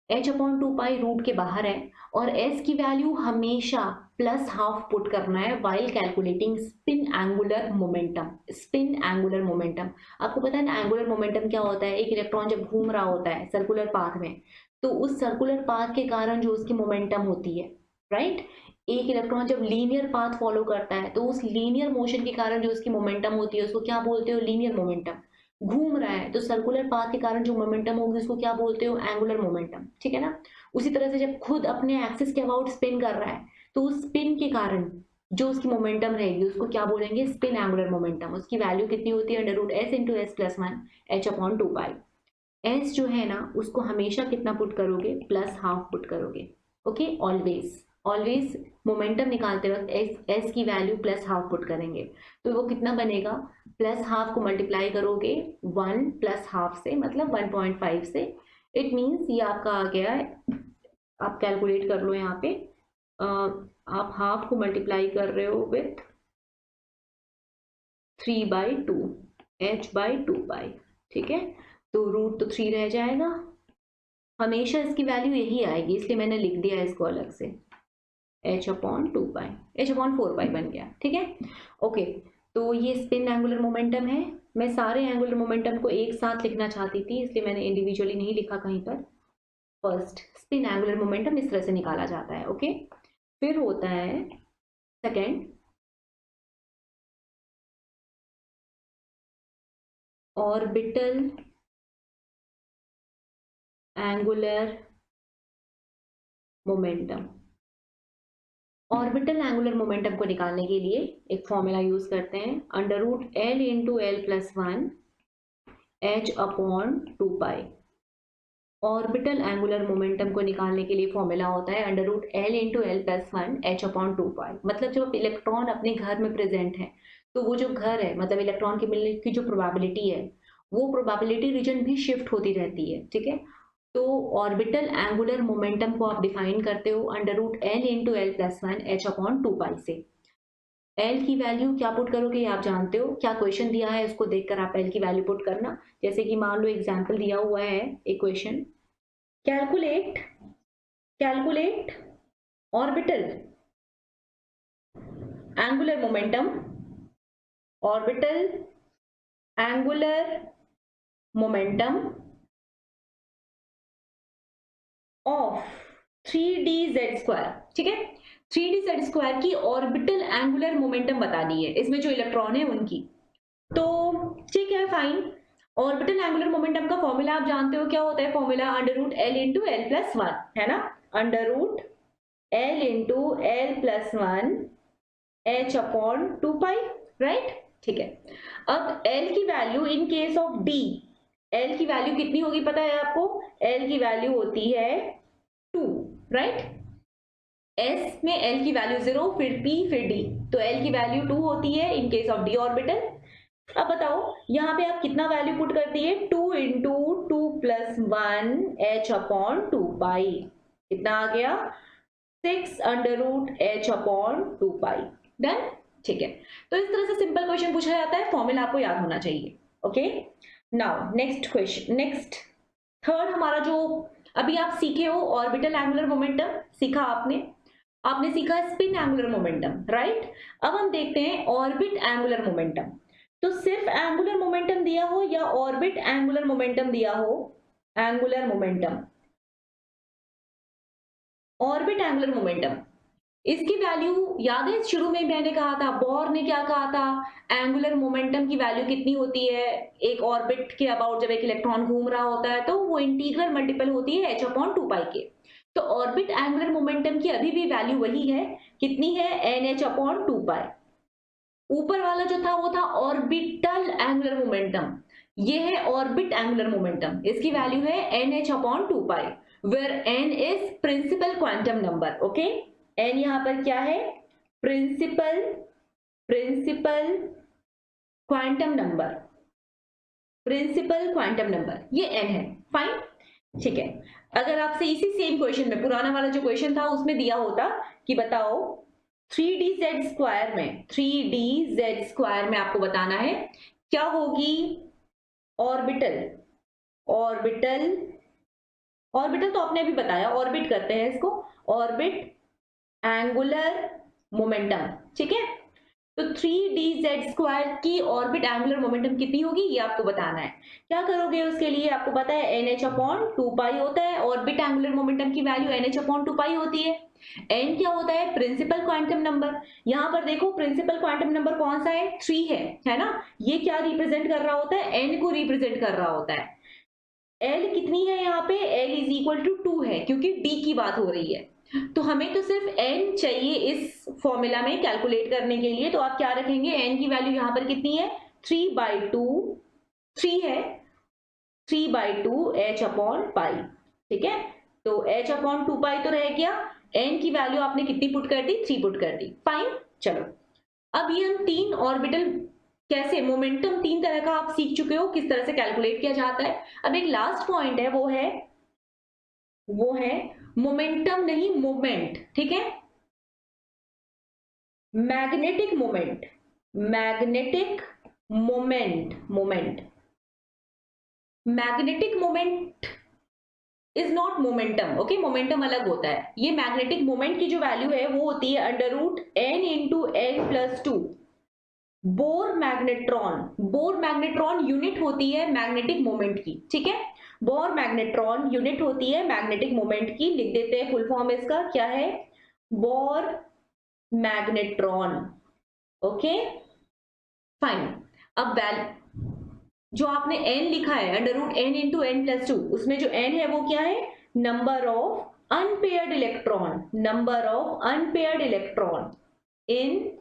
H upon 2 pi root के बाहर है और एस की वैल्यू हमेशा प्लस हाफ पुट करना है while calculating spin angular momentum. Spin angular momentum, आपको पता है ना एंगुलर मोमेंटम क्या होता है? एक इलेक्ट्रॉन जब घूम रहा होता है सर्कुलर पाथ में, तो उस सर्कुलर पाथ के कारण जो उसकी मोमेंटम होती है, राइट। एक इलेक्ट्रॉन जब लीनियर पाथ फॉलो करता है तो उस लीनियर मोशन के कारण जो उसकी मोमेंटम होती है उसको क्या बोलते हो? Linear momentum. घूम रहा है तो सर्कुलर पाथ के कारण जो मोमेंटम होगी उसको क्या बोलते हो? एंगुलर मोमेंटम, ठीक है ना। उसी तरह से जब खुद अपने एक्सिस के अबाउट स्पिन कर रहा है तो उस स्पिन के कारण जो उसकी मोमेंटम रहेगी उसको क्या बोलेंगे? Spin angular momentum. उसकी वैल्यू कितनी होती है? Under root S into S plus 1 H upon 2 pi. S जो है ना उसको हमेशा कितना पुट करोगे, +½ पुट करोगे। ओके, ऑलवेज ऑलवेज मोमेंटम निकालते वक्त एस की वैल्यू +½ पुट करेंगे। तो वो कितना बनेगा, +½ को मल्टीप्लाई करोगे 1 +½ से, मतलब 1.5 से। इट मीन्स ये आपका आ गया है, आप कैलकुलेट कर लो यहाँ पे, आप हाफ को मल्टीप्लाई कर रहे हो विथ 3/2, h/2π। ठीक है, तो रूट तो 3 रह जाएगा, हमेशा इसकी वैल्यू यही आएगी, इसलिए मैंने लिख दिया इसको अलग से, h/2π, h/4π बन गया। ठीक है, ओके। तो ये स्पिन एंगुलर मोमेंटम है। मैं सारे एंगुलर मोमेंटम को एक साथ लिखना चाहती थी, इसलिए मैंने इंडिविजुअली नहीं लिखा कहीं पर। फर्स्ट स्पिन एंगुलर मोमेंटम इस तरह से निकाला जाता है। ओके, फिर होता है second orbital angular momentum. Orbital angular momentum को निकालने के लिए एक फॉर्मूला यूज करते हैं, √L × L+1 h/2π। Orbital angular momentum को निकालने के लिए फॉर्मूला होता है √L × L+1 h/2π। मतलब जब इलेक्ट्रॉन अपने घर में प्रेजेंट है, तो वो जो घर है, मतलब इलेक्ट्रॉन के मिलने की जो प्रोबेबिलिटी है, वो प्रोबेबिलिटी रीजन भी शिफ्ट होती रहती है। ठीक है, तो ऑर्बिटल एंगुलर मोमेंटम को आप डिफाइन करते हो √L × L+1 h/2π से। L की वैल्यू क्या पुट करोगे ये आप जानते हो, क्या क्वेश्चन दिया है उसको देखकर आप L की वैल्यू पुट करना। जैसे कि मान लो एग्जाम्पल दिया हुआ है equation, calculate orbital angular momentum, orbital angular momentum of 3dz²। ठीक है, 3dz² की ऑर्बिटल एंगुलर मोमेंटम बता दी है, इसमें जो इलेक्ट्रॉन है उनकी। तो ठीक है, फाइन। ऑर्बिटल एंगुलर मोमेंटम का फॉर्मूला आप जानते हो क्या होता है, फॉर्मूला √L × L+1 है ना, √L × L+1 h/2π, राइट। ठीक है, अब L की value in case of D, L की वैल्यू कितनी होगी पता है आपको, L की वैल्यू होती है 2, राइट। S में L की वैल्यू 0, फिर P, फिर D, तो L की वैल्यू 2 होती है इन केस ऑफ D ऑर्बिटल। अब बताओ यहाँ पे आप कितना वैल्यू पुट कर दिए, 2 × 2 + 1 h/2π, कितना आ गया, 6√h/2π। डन। ठीक है, तो इस तरह से सिंपल क्वेश्चन पूछा जाता है, फॉर्मूला आपको याद होना चाहिए। Okay, now next question, next third हमारा जो अभी आप सीखे हो, ऑर्बिटल एंगुलर मोमेंटम सीखा आपने सीखा स्पिन एंगुलर मोमेंटम, राइट। अब हम देखते हैं ऑर्बिट एंगुलर मोमेंटम। तो सिर्फ एंगुलर मोमेंटम दिया हो या ऑर्बिट एंगुलर मोमेंटम दिया हो, angular momentum, orbit angular momentum, इसकी वैल्यू याद है, शुरू में मैंने कहा था, बोर ने क्या कहा था, एंगुलर मोमेंटम की वैल्यू कितनी होती है एक ऑर्बिट के अबाउट, जब एक इलेक्ट्रॉन घूम रहा होता है तो वो इंटीग्रल मल्टीपल होती है h/2π के। तो ऑर्बिट एंगुलर मोमेंटम की अभी भी वैल्यू वही है, कितनी है, nh/2π। ऊपर वाला जो था वो था ऑर्बिटल एंगुलर मोमेंटम, ये है ऑर्बिट एंगुलर मोमेंटम, इसकी वैल्यू है nh/2π, where n is principal quantum number. Okay, n यहां पर क्या है, principal quantum number, principal quantum number, ये n है। फाइन, ठीक है। अगर आपसे इसी सेम क्वेश्चन में, पुराना वाला जो क्वेश्चन था उसमें दिया होता कि बताओ 3dz² में आपको बताना है क्या होगी ऑर्बिटल तो आपने अभी बताया, ऑर्बिट करते हैं इसको, ऑर्बिट एंगुलर मोमेंटम। ठीक है, तो 3dz² की ऑर्बिट एंगुलर मोमेंटम कितनी होगी ये आपको बताना है। क्या करोगे उसके लिए, आपको पता है nh/2π होता है, ऑर्बिट एंगुलर मोमेंटम की वैल्यू nh/2π होती है। n क्या होता है, प्रिंसिपल क्वांटम नंबर। यहां पर देखो प्रिंसिपल क्वांटम नंबर कौन सा है, 3 है ना। ये क्या रिप्रेजेंट कर रहा होता है, n को रिप्रेजेंट कर रहा होता है। L कितनी है यहाँ पे, L = 2 है, क्योंकि D की बात हो रही है। तो हमें तो सिर्फ n चाहिए इस फॉर्मूला में कैलकुलेट करने के लिए, तो आप क्या रखेंगे, n की वैल्यू यहाँ पर कितनी है, 3/2, 3 है, 3/2h/पाई, ठीक है। तो h/2 पाई तो रह गया, n की वैल्यू आपने कितनी पुट कर दी, 3 पुट कर दी, फाइन। चलो अब ये हम 3 ऑर्बिटल कैसे, मोमेंटम 3 तरह का आप सीख चुके हो किस तरह से कैलकुलेट किया जाता है। अब एक लास्ट पॉइंट है, वो है मोमेंटम नहीं मोमेंट, ठीक है। Magnetic moment, magnetic moment magnetic moment is not momentum, okay. Momentum अलग होता है। ये मैग्नेटिक मोमेंट की जो वैल्यू है वो होती है √n × n+2 bore magnetron. Bore magnetron unit होती है मैग्नेटिक मोमेंट की, ठीक है। बोर मैग्नेट्रॉन यूनिट होती है मैग्नेटिक मोमेंट की। लिख देते हैं फुल फॉर्म इसका क्या है, बोर मैग्नेट्रॉन, ओके फाइन। अब जो आपने n लिखा है √n × n+2, उसमें जो n है वो क्या है, number of unpaired electron, number of unpaired electron in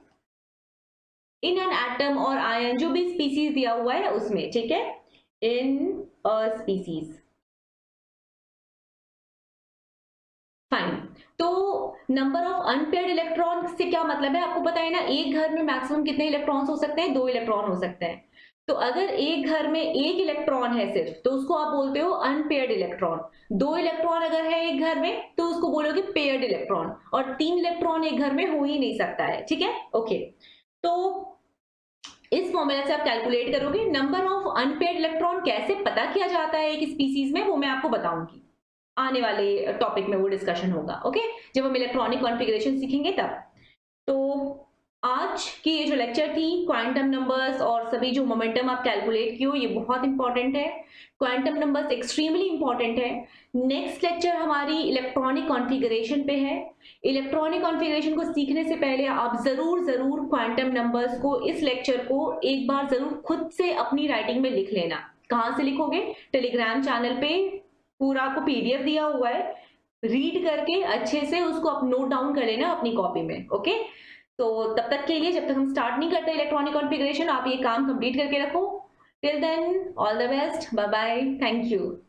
an atom और आयन, जो भी स्पीसीज दिया हुआ है उसमें, ठीक है, इन अ स्पीसीज, फाइन। तो नंबर ऑफ अनपेयर्ड इलेक्ट्रॉन से क्या मतलब है, आपको पता है ना, एक घर में मैक्सिमम कितने इलेक्ट्रॉन्स हो सकते हैं, 2 इलेक्ट्रॉन हो सकते हैं। तो अगर एक घर में 1 इलेक्ट्रॉन है सिर्फ, तो उसको आप बोलते हो अनपेयर्ड इलेक्ट्रॉन। 2 इलेक्ट्रॉन अगर है एक घर में, तो उसको बोलोगे पेयर्ड इलेक्ट्रॉन। और 3 इलेक्ट्रॉन एक घर में हो ही नहीं सकता है, ठीक है, ओके। तो इस फॉर्मूला से आप कैलकुलेट करोगे। नंबर ऑफ अनपेयर्ड इलेक्ट्रॉन कैसे पता किया जाता है एक स्पीसीज में, वो मैं आपको बताऊंगी आने वाले टॉपिक में, वो डिस्कशन होगा, ओके, जब हम इलेक्ट्रॉनिक कॉन्फ़िगरेशन सीखेंगे तब। तो आज की ये जो लेक्चर थी, क्वांटम नंबर्स और सभी जो मोमेंटम आप कैलकुलेट किए हो, ये बहुत इंपॉर्टेंट है। क्वांटम नंबर्स एक्सट्रीमली इंपॉर्टेंट है। नेक्स्ट लेक्चर हमारी इलेक्ट्रॉनिक कॉन्फ़िगरेशन पे है। इलेक्ट्रॉनिक कॉन्फ़िगरेशन को सीखने से पहले आप जरूर क्वांटम नंबर्स को, इस लेक्चर को एक बार जरूर खुद से अपनी राइटिंग में लिख लेना। कहाँ से लिखोगे, टेलीग्राम चैनल पे पूरा आपको पीडीएफ दिया हुआ है, रीड करके अच्छे से उसको आप नोट डाउन कर लेना अपनी कॉपी में, ओके। तो तब तक के लिए, जब तक हम स्टार्ट नहीं करते इलेक्ट्रॉनिक कॉन्फ़िगरेशन, आप ये काम कंप्लीट करके रखो। Till then all the best, bye bye, thank you.